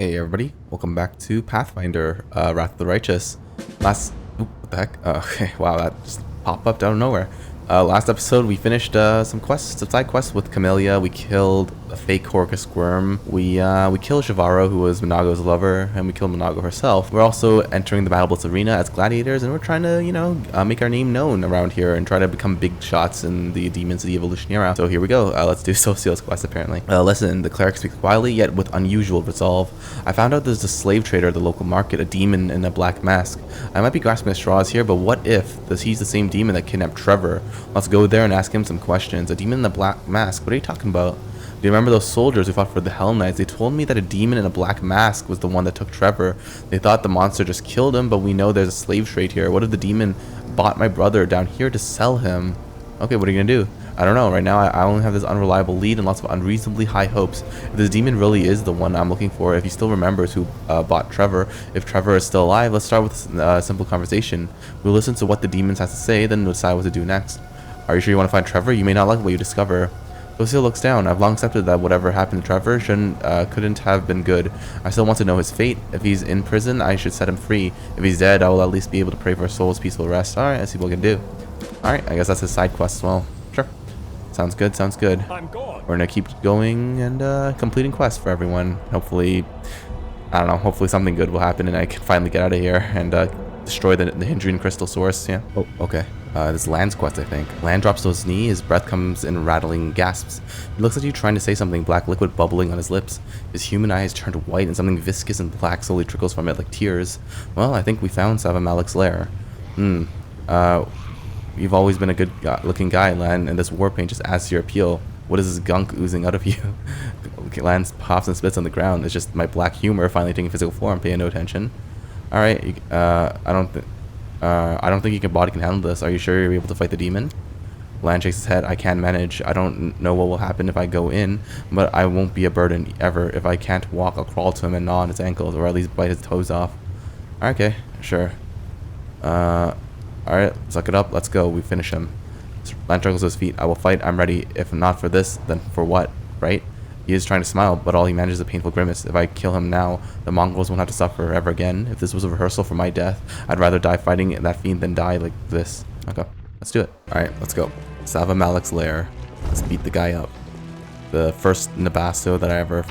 Hey everybody, welcome back to Pathfinder, Wrath of the Righteous. Oop, what the heck? Okay, wow, that just popped up out of nowhere. Last episode we finished some side quests with Camellia. We killed a fake Horcus Squirm. We killed Shavaro, who was Monago's lover, and we killed Monago herself. We're also entering the Battlebliss Arena as gladiators, and we're trying to, make our name known around here and try to become big shots in the demon city of Alushinyrra. So here we go. Let's do Sosiel's quest, apparently. Listen, the cleric speaks quietly, yet with unusual resolve. I found out there's a slave trader at the local market, a demon in a black mask. I might be grasping at straws here, but what if he's the same demon that kidnapped Trever? Let's go there and ask him some questions. A demon in a black mask? What are you talking about? Do you remember those soldiers who fought for the Hell Knights? They told me that a demon in a black mask was the one that took Trever. They thought the monster just killed him, but we know there's a slave trade here. What if the demon bought my brother down here to sell him? Okay, what are you gonna do? I don't know. Right now, I only have this unreliable lead and lots of unreasonably high hopes. If this demon really is the one I'm looking for, if he still remembers who bought Trever, if Trever is still alive, let's start with a simple conversation. We'll listen to what the demons has to say, then decide what to do next. Are you sure you want to find Trever? You may not like what you discover. Sosiel looks down. I've long accepted that whatever happened to Trever couldn't have been good. I still want to know his fate. If he's in prison, I should set him free. If he's dead, I will at least be able to pray for his soul's peaceful rest. Alright, let's see what we can do. Alright, I guess that's his side quest as well. Sure. Sounds good, sounds good. We're gonna keep going and completing quests for everyone. Hopefully, I don't know, hopefully something good will happen and I can finally get out of here and destroy the Nahyndrian crystal source. Yeah. Oh, okay. This is Lann's quest, I think. Lann drops to his knee, his breath comes in rattling gasps. He looks at you trying to say something, black liquid bubbling on his lips. His human eyes turned white and something viscous and black slowly trickles from it like tears. Well, I think we found Savamalekh's lair. You've always been a good looking guy, Lann, and this war paint just adds to your appeal. What is this gunk oozing out of you? Lann pops and spits on the ground. It's just my black humor finally taking physical form, paying no attention. Alright, I don't think your body can handle this. Are you sure you'll be able to fight the demon? Lann shakes his head. I can manage. I don't know what will happen if I go in, but I won't be a burden ever. If I can't walk, I'll crawl to him and gnaw on his ankles, or at least bite his toes off. Okay, sure. Alright, suck it up. Let's go. We finish him. Lann struggles to his feet. I will fight. I'm ready. If not for this, then for what? Right? He is trying to smile, but all he manages is a painful grimace. If I kill him now, the Mongols won't have to suffer ever again. If this was a rehearsal for my death, I'd rather die fighting that fiend than die like this. Okay, let's do it. Alright, let's go. Savamalek's lair. Let's beat the guy up. The first Nabasto that I ever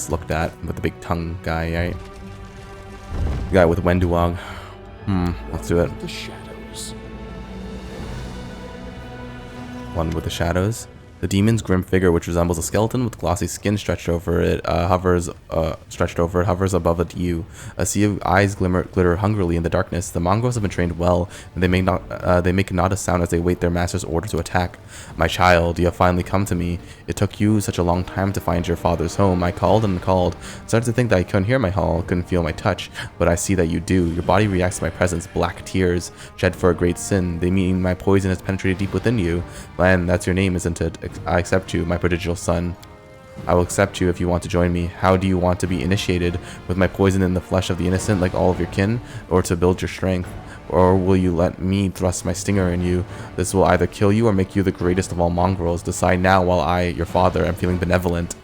looked at with the big tongue guy, right? The guy with Wenduog. Let's do it. The shadows. One with the shadows. The demon's grim figure, which resembles a skeleton with glossy skin stretched over it, hovers above it. A sea of eyes glitter hungrily in the darkness. The mongrels have been trained well, and they make not a sound as they wait their master's order to attack. My child, you have finally come to me. It took you such a long time to find your father's home. I called and called. Started to think that I couldn't hear my call, couldn't feel my touch, but I see that you do. Your body reacts to my presence. Black tears, shed for a great sin. They mean my poison has penetrated deep within you. Lann, that's your name, isn't it? I accept you, my prodigal son. I will accept you if you want to join me. How do you want to be initiated? With my poison in the flesh of the innocent like all of your kin? Or to build your strength? Or will you let me thrust my stinger in you? This will either kill you or make you the greatest of all mongrels. Decide now while I, your father, am feeling benevolent.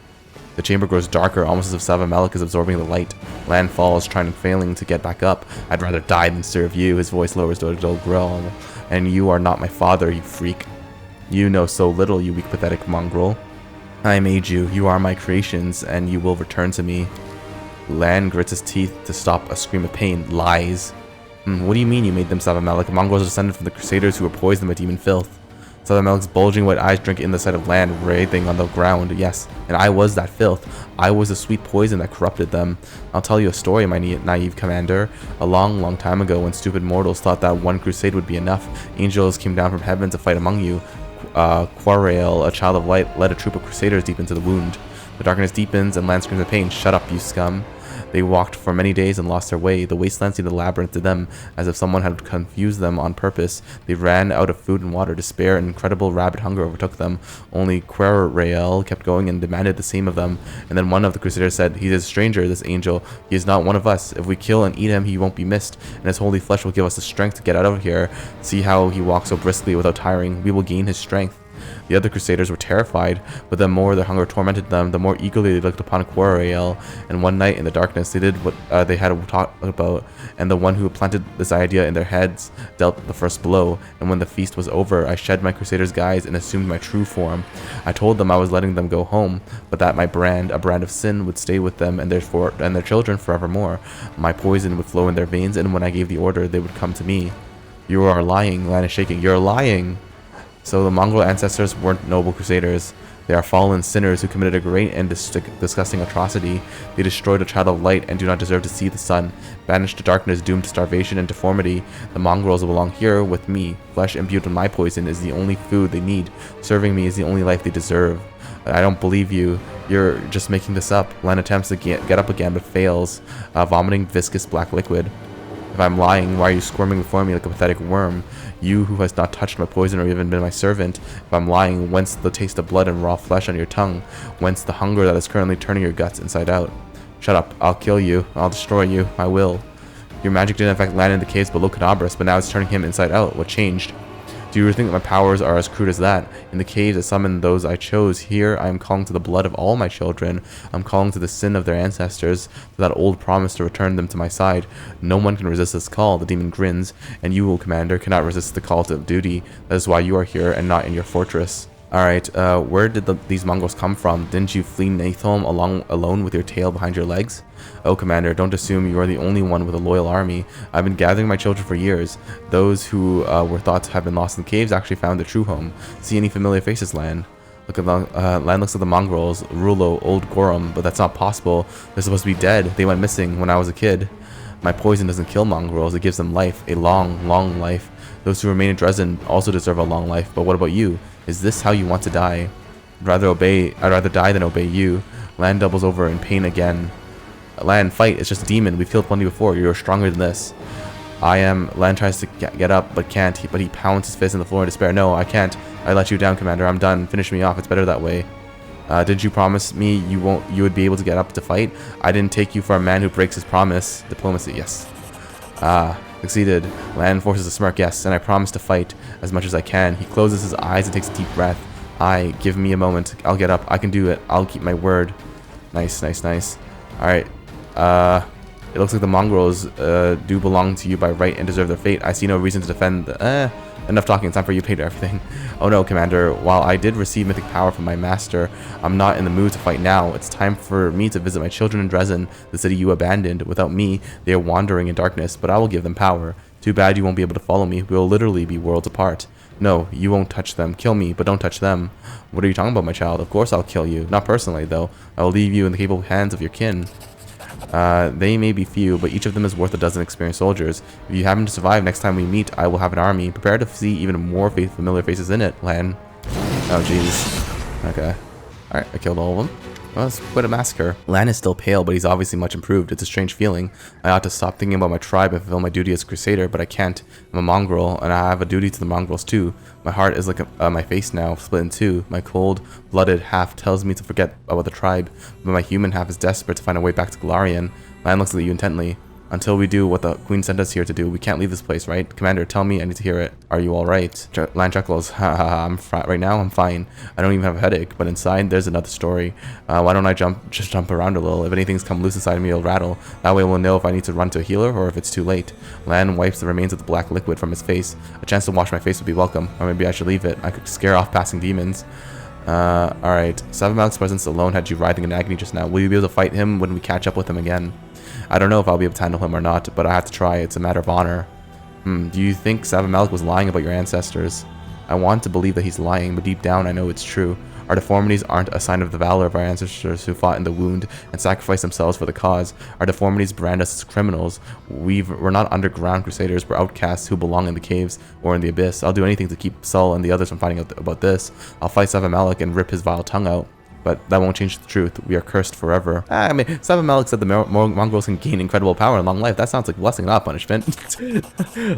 The chamber grows darker, almost as if Savamalekh is absorbing the light. Lann falls, failing to get back up. I'd rather die than serve you. His voice lowers to a dull growl. And you are not my father, you freak. You know so little, you weak, pathetic mongrel. I made you. You are my creations, and you will return to me. Lann grits his teeth to stop a scream of pain. Lies. What do you mean you made them, Savamalekh? Mongrels are descended from the Crusaders who were poisoned by demon filth. Savamalek's bulging white eyes drink in the sight of Lann, writhing on the ground. Yes, and I was that filth. I was the sweet poison that corrupted them. I'll tell you a story, my naive commander. A long, long time ago, when stupid mortals thought that one crusade would be enough, angels came down from heaven to fight among you. Quarrael, a child of light, led a troop of crusaders deep into the wound. The darkness deepens and Lann screams in pain. Shut up, you scum. They walked for many days and lost their way. The wasteland seemed a labyrinth to them, as if someone had confused them on purpose. They ran out of food and water. Despair and incredible rabid hunger overtook them. Only Quarrael kept going and demanded the same of them. And then one of the crusaders said, "He is a stranger, this angel. He is not one of us. If we kill and eat him, he won't be missed, and his holy flesh will give us the strength to get out of here. See how he walks so briskly without tiring. We will gain his strength." The other crusaders were terrified, but the more their hunger tormented them, the more eagerly they looked upon Voetiel. And one night in the darkness, they did what they had talked about, and the one who planted this idea in their heads dealt the first blow. And when the feast was over, I shed my crusader's guise and assumed my true form. I told them I was letting them go home, but that my brand, a brand of sin, would stay with them and their children forevermore. My poison would flow in their veins, and when I gave the order, they would come to me. You are lying. Lann is shaking. You're lying. So the Mongol ancestors weren't noble crusaders. They are fallen sinners who committed a great and disgusting atrocity. They destroyed a child of light and do not deserve to see the sun. Banished to darkness, doomed to starvation and deformity. The mongrels belong here with me. Flesh imbued with my poison is the only food they need. Serving me is the only life they deserve. I don't believe you. You're just making this up. Lann attempts to get up again but fails, vomiting viscous black liquid. If I'm lying, why are you squirming before me like a pathetic worm? You who has not touched my poison or even been my servant. If I'm lying, whence the taste of blood and raw flesh on your tongue? Whence the hunger that is currently turning your guts inside out? Shut up. I'll kill you. I'll destroy you. I will. Your magic didn't affect Lann in the caves below Canabras, but now it's turning him inside out. What changed? Do you really think that my powers are as crude as that? In the caves, I summoned those I chose. Here, I am calling to the blood of all my children. I'm calling to the sin of their ancestors, to that old promise to return them to my side. No one can resist this call, the demon grins, and you, O Commander, cannot resist the call to duty. That is why you are here and not in your fortress. Alright, where did these Mongols come from? Didn't you flee Nathom alone with your tail behind your legs? Oh, Commander, don't assume you are the only one with a loyal army. I've been gathering my children for years. Those who were thought to have been lost in the caves actually found their true home. See any familiar faces, Lann? Lann looks at the mongrels, Rulo, Old Gorum, but that's not possible. They're supposed to be dead. They went missing when I was a kid. My poison doesn't kill mongrels, it gives them life, a long, long life. Those who remain in Dresden also deserve a long life, but what about you? Is this how you want to die? I'd rather die than obey you. Lann doubles over in pain again. Lann, fight, it's just a demon. We've killed plenty before, you're stronger than this. Lann tries to get up, but can't, but he pounds his fist on the floor in despair. No, I can't. I let you down, Commander, I'm done. Finish me off, it's better that way. Did you promise me you would be able to get up to fight? I didn't take you for a man who breaks his promise. Diplomacy, yes. Succeeded. Lann forces a smirk, yes, and I promise to fight as much as I can. He closes his eyes and takes a deep breath. Give me a moment. I'll get up. I can do it. I'll keep my word. Nice, nice, nice. Alright. It looks like the mongrels do belong to you by right and deserve their fate. I see no reason to defend enough talking. It's time for you to pay to everything. Oh no, Commander. While I did receive mythic power from my master, I'm not in the mood to fight now. It's time for me to visit my children in Dresden, the city you abandoned. Without me, they are wandering in darkness, but I will give them power. Too bad you won't be able to follow me. We will literally be worlds apart. No, you won't touch them. Kill me, but don't touch them. What are you talking about, my child? Of course I'll kill you. Not personally, though. I will leave you in the capable hands of your kin. They may be few, but each of them is worth a dozen experienced soldiers. If you happen to survive next time we meet, I will have an army. Prepare to see even more familiar faces in it, Lann. Oh, jeez. Okay. Alright, I killed all of them. Well, it's quite a massacre. Lann is still pale, but he's obviously much improved. It's a strange feeling. I ought to stop thinking about my tribe and fulfill my duty as a crusader, but I can't. I'm a mongrel, and I have a duty to the mongrels too. My heart is like my face now, split in two. My cold-blooded half tells me to forget about the tribe, but my human half is desperate to find a way back to Golarion. Lann looks at you intently. Until we do what the Queen sent us here to do, we can't leave this place, right? Commander, tell me, I need to hear it. Are you alright? Lann chuckles. Ha ha ha, right now I'm fine. I don't even have a headache, but inside there's another story. Why don't I just jump around a little? If anything's come loose inside me, it'll rattle. That way we'll know if I need to run to a healer or if it's too late. Lann wipes the remains of the black liquid from his face. A chance to wash my face would be welcome, or maybe I should leave it. I could scare off passing demons. Alright. Savamalekh's presence alone had you writhing in agony just now. Will you be able to fight him when we catch up with him again? I don't know if I'll be able to handle him or not, but I have to try. It's a matter of honor. Do you think Savamalekh was lying about your ancestors? I want to believe that he's lying, but deep down I know it's true. Our deformities aren't a sign of the valor of our ancestors who fought in the wound and sacrificed themselves for the cause. Our deformities brand us as criminals. We're not underground crusaders, we're outcasts who belong in the caves or in the abyss. I'll do anything to keep Sul and the others from finding out about this. I'll fight Savamalekh and rip his vile tongue out. but that won't change the truth. We are cursed forever. I mean, Savamalekh said the mongrels can gain incredible power and long life. That sounds like blessing, not punishment.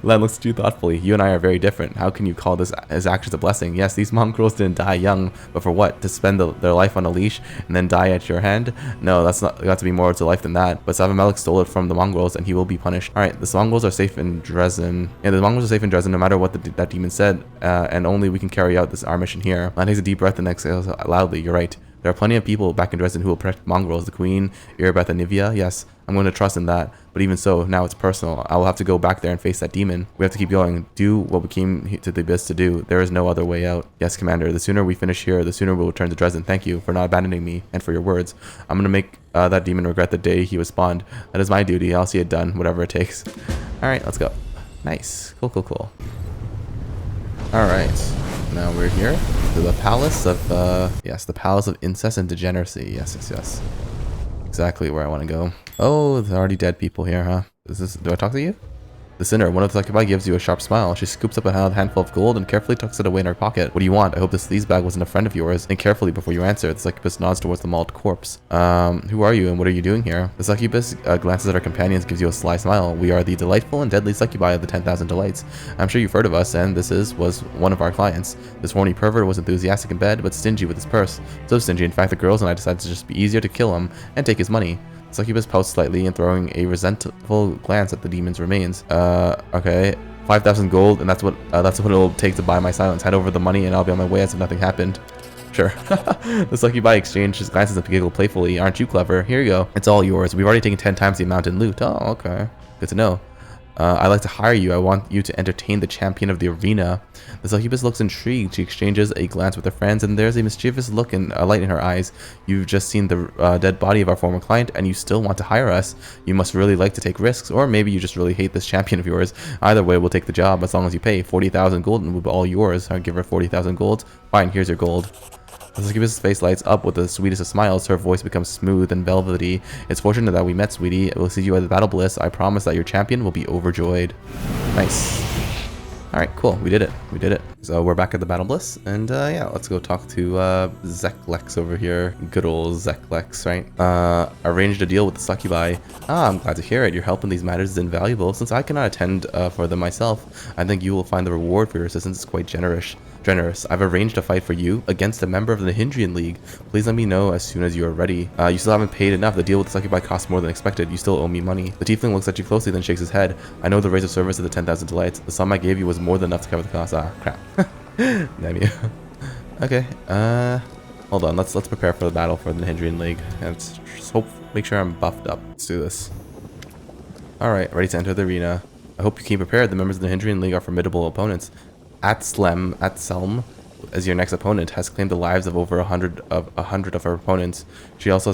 Lann looks at you thoughtfully. You and I are very different. How can you call his actions a blessing? Yes, these mongrels didn't die young, but for what? To spend their life on a leash and then die at your hand? No, that's not. Got to be more to life than that. But Savamalekh stole it from the mongrels, and he will be punished. All right, the mongrels are safe in Dresden. Yeah, the mongrels are safe in Dresden, no matter what that demon said, and only we can carry out our mission here. Lann takes a deep breath and exhales loudly. You're right. There are plenty of people back in Dresden who will protect mongrels. The Queen, Irabethanivia. Yes, I'm going to trust in that. But even so, now it's personal. I will have to go back there and face that demon. We have to keep going. Do what we came to the abyss to do. There is no other way out. Yes, Commander. The sooner we finish here, the sooner we'll return to Dresden. Thank you for not abandoning me and for your words. I'm going to make that demon regret the day he was spawned. That is my duty. I'll see it done, whatever it takes. All right, let's go. Nice. Cool, cool, cool. All right. Now we're here to the palace of, yes, the palace of incest and degeneracy. Yes, yes, yes. Exactly where I want to go. Oh, there's already dead people here, huh? Do I talk to you? The sinner, one of the succubi, gives you a sharp smile. She scoops up a handful of gold and carefully tucks it away in her pocket. What do you want? I hope this sleazebag wasn't a friend of yours. Think carefully before you answer. The succubus nods towards the mauled corpse. Who are you and what are you doing here? The succubus glances at her companions, gives you a sly smile. We are the delightful and deadly succubi of the 10,000 delights. I'm sure you've heard of us, and was one of our clients. This horny pervert was enthusiastic in bed, but stingy with his purse. So stingy, in fact, the girls and I decided to just be easier to kill him and take his money. Succubus pouts slightly and throwing a resentful glance at the demon's remains. Okay. 5,000 gold, and that's what it'll take to buy my silence. Hand over the money and I'll be on my way as if nothing happened. Sure. The succubi exchanged glances and giggled playfully. Aren't you clever? Here you go. It's all yours. We've already taken 10 times the amount in loot. Oh, okay. Good to know. I'd like to hire you. I want you to entertain the champion of the arena. The succubus looks intrigued. She exchanges a glance with her friends, and there's a mischievous look and a light in her eyes. You've just seen the dead body of our former client, and you still want to hire us. You must really like to take risks, or maybe you just really hate this champion of yours. Either way, we'll take the job as long as you pay. 40,000 gold, and we'll be all yours. I'll give her 40,000 gold. Fine, here's your gold. The succubus' face lights up with the sweetest of smiles. Her voice becomes smooth and velvety. It's fortunate that we met, sweetie. We'll see you at the Battlebliss. I promise that your champion will be overjoyed. Nice. Alright, cool. We did it. We did it. So we're back at the Battlebliss. And yeah, let's go talk to Zeklex over here. Good old Zeklex, right? Arranged a deal with the succubi. Ah, I'm glad to hear it. Your help in these matters is invaluable. Since I cannot attend for them myself, I think you will find the reward for your assistance is quite generous. I've arranged a fight for you against a member of the Nahyndrian League. Please let me know as soon as you are ready. You still haven't paid enough. The deal with the succubi costs more than expected. You still owe me money. The tiefling looks at you closely, then shakes his head. I know the rates of service of the 10,000 delights. The sum I gave you was more than enough to cover the cost. Ah, crap. Damn you. Okay. Hold on. Let's prepare for the battle for the Nahyndrian League. And just make sure I'm buffed up. Let's do this. All right, ready to enter the arena. I hope you came prepared. The members of the Nahyndrian League are formidable opponents. Atselm, as your next opponent, has claimed the lives of over 100 of her opponents. She also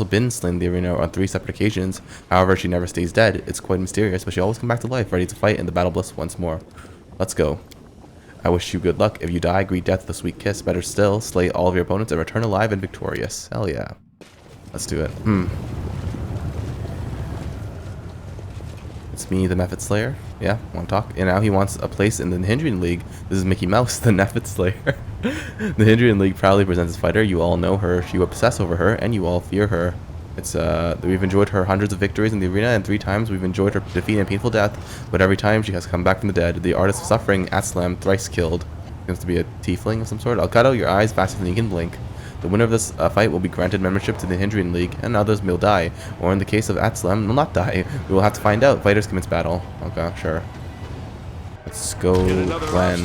been slain in the arena on 3 separate occasions. However, she never stays dead. It's quite mysterious, but she always comes back to life, ready to fight in the Battlebliss once more. Let's go. I wish you good luck. If you die, greet death with a sweet kiss. Better still, slay all of your opponents and return alive and victorious. Hell yeah. Let's do it. It's me, the Mephit Slayer. Yeah, want to talk? And now he wants a place in the Nahyndrian League. This is Mickey Mouse, the Mephit Slayer. The Nahyndrian League proudly presents its fighter. You all know her. You obsess over her, and you all fear her. It's we've enjoyed her hundreds of victories in the arena, and 3 times we've enjoyed her defeat and painful death. But every time she has come back from the dead. The artist of suffering, Atselm, thrice killed. Seems to be a tiefling of some sort. I'll cut out your eyes faster than you can blink. The winner of this fight will be granted membership to the Nahyndrian League, and others will die. Or in the case of Atselm, will not die. We will have to find out. Fighters commence battle. Okay, sure. Let's go, Lann.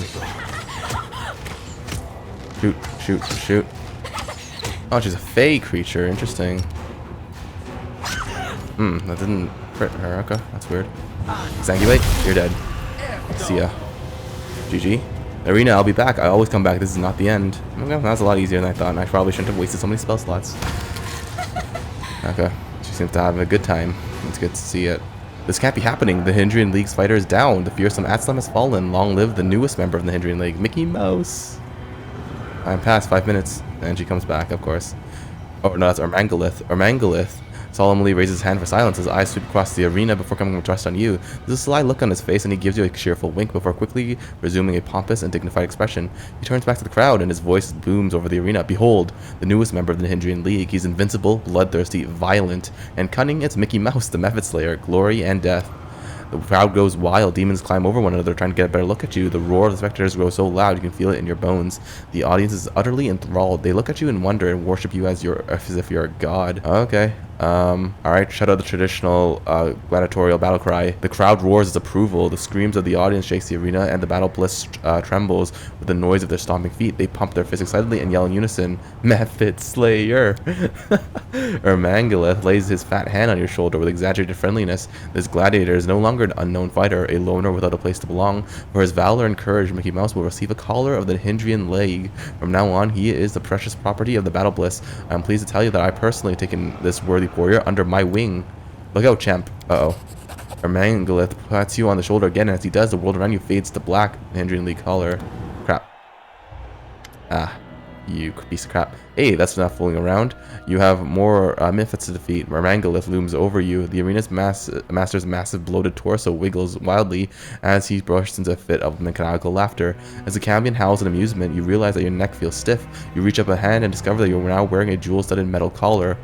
Shoot, shoot, shoot. Oh, she's a fey creature. Interesting. That didn't crit her. Okay, that's weird. Zangulate, you're dead. See ya. GG. Arena, I'll be back. I always come back. This is not the end. Okay, that's a lot easier than I thought, and I probably shouldn't have wasted so many spell slots. Okay, she seems to have a good time. It's good to see it. This can't be happening. The Nahyndrian League's fighter is down. The fearsome Atselm has fallen. Long live the newest member of the Nahyndrian League, Mickey Mouse. I'm past 5 minutes, and she comes back, of course. Oh no, that's Ormangalith. Ormangalith. solemnly raises his hand for silence. His eyes sweep across the arena before coming to rest on you. There's a sly look on his face, and he gives you a cheerful wink before quickly resuming a pompous and dignified expression. He turns back to the crowd, and his voice booms over the arena. Behold, the newest member of the Nahyndrian League. He's invincible, bloodthirsty, violent, and cunning. It's Mickey Mouse, the Method Slayer, glory and death. The crowd goes wild. Demons climb over one another, trying to get a better look at you. The roar of the spectators grows so loud you can feel it in your bones. The audience is utterly enthralled. They look at you in wonder and worship you as if you're a god. Okay. Alright, shut out the traditional gladiatorial battle cry. The crowd roars its approval. The screams of the audience shakes the arena, and the Battlebliss trembles with the noise of their stomping feet. They pump their fists excitedly and yell in unison, Method Slayer! Ermangalith lays his fat hand on your shoulder with exaggerated friendliness. This gladiator is no longer an unknown fighter, a loner without a place to belong. For his valor and courage, Mickey Mouse will receive a collar of the Nahyndrian League. From now on, he is the precious property of the Battlebliss. I am pleased to tell you that I personally have taken this worthy warrior under my wing. Look out, champ. Uh-oh. Ermangalith pats you on the shoulder again, and as he does, the world around you fades to black. Nahyndrian League collar. Crap. Ah, you piece of crap. Hey, that's not fooling around. You have more methods to defeat. Ermangalith looms over you. The arena's master's massive bloated torso wiggles wildly as he bursts into a fit of mechanical laughter. As the champion howls in amusement, you realize that your neck feels stiff. You reach up a hand and discover that you are now wearing a jewel-studded metal collar.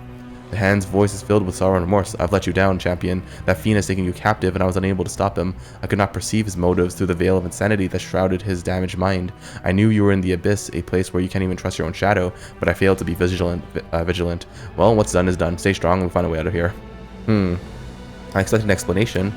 The hand's voice is filled with sorrow and remorse. I've let you down, champion. That fiend has taken you captive, and I was unable to stop him. I could not perceive his motives through the veil of insanity that shrouded his damaged mind. I knew you were in the abyss, a place where you can't even trust your own shadow, but I failed to be vigilant. Well, what's done is done. Stay strong, and we'll find a way out of here. I expected an explanation.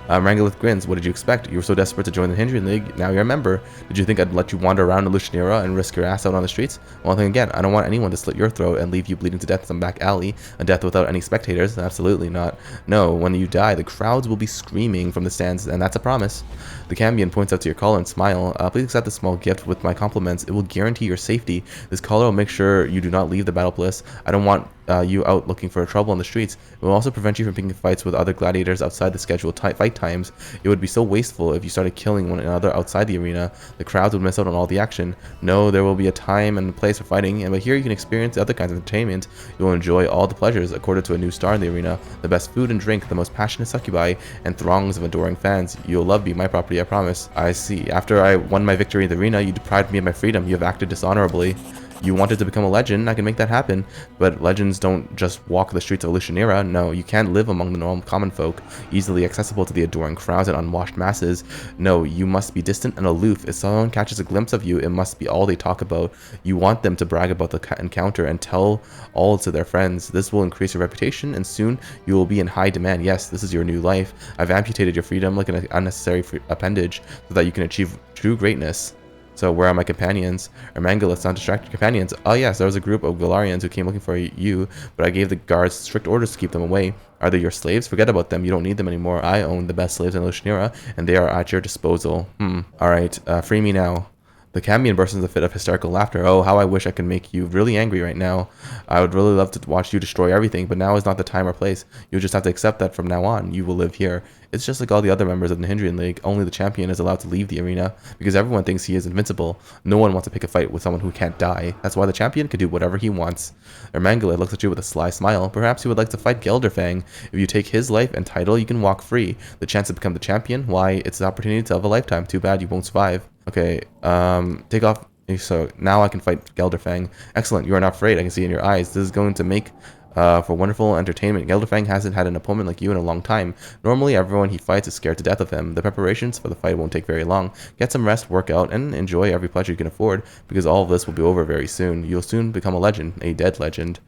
Ermangalith grins. What did you expect? You were so desperate to join the Nahyndrian League. Now you're a member. Did you think I'd let you wander around Alushinyrra and risk your ass out on the streets? Well, then again, I don't want anyone to slit your throat and leave you bleeding to death in some back alley. A death without any spectators? Absolutely not. No, when you die, the crowds will be screaming from the stands, and that's a promise. The champion points out to your collar and smile. Please accept this small gift with my compliments. It will guarantee your safety. This collar will make sure you do not leave the Battlebliss. I don't want you out looking for trouble on the streets. It will also prevent you from picking fights with other gladiators outside the scheduled fight times. It would be so wasteful if you started killing one another outside the arena. The crowds would miss out on all the action. No, there will be a time and a place for fighting, but here you can experience other kinds of entertainment. You will enjoy all the pleasures accorded to a new star in the arena, the best food and drink, the most passionate succubi, and throngs of adoring fans. You'll love being my property, I promise. I see. After I won my victory in the arena, you deprived me of my freedom. You have acted dishonorably. You wanted to become a legend, I can make that happen, but legends don't just walk the streets of Alushinyrra. No, you can't live among the normal common folk, easily accessible to the adoring crowds and unwashed masses. No, you must be distant and aloof. If someone catches a glimpse of you, it must be all they talk about. You want them to brag about the encounter and tell all to their friends. This will increase your reputation, and soon you will be in high demand. Yes, this is your new life. I've amputated your freedom like an unnecessary appendage so that you can achieve true greatness. So where are my companions? Ermangalith, not distracted companions. Oh yes, there was a group of Galarians who came looking for you, but I gave the guards strict orders to keep them away. Are they your slaves? Forget about them. You don't need them anymore. I own the best slaves in Alushinyrra, and they are at your disposal. Alright, free me now. The champion bursts into a fit of hysterical laughter. Oh, how I wish I could make you really angry right now. I would really love to watch you destroy everything, but now is not the time or place. You just have to accept that from now on, you will live here. It's just like all the other members of the Nahyndrian League, only the champion is allowed to leave the arena, because everyone thinks he is invincible. No one wants to pick a fight with someone who can't die. That's why the champion can do whatever he wants. Ermangalith looks at you with a sly smile. Perhaps you would like to fight Gelderfang. If you take his life and title, you can walk free. The chance to become the champion? Why, it's the opportunity of a lifetime. Too bad you won't survive. Okay, take off. So now I can fight Gelderfang. Excellent, you are not afraid. I can see in your eyes. This is going to make for wonderful entertainment. Gelderfang hasn't had an opponent like you in a long time. Normally, everyone he fights is scared to death of him. The preparations for the fight won't take very long. Get some rest, work out, and enjoy every pleasure you can afford, because all of this will be over very soon. You'll soon become a legend, a dead legend.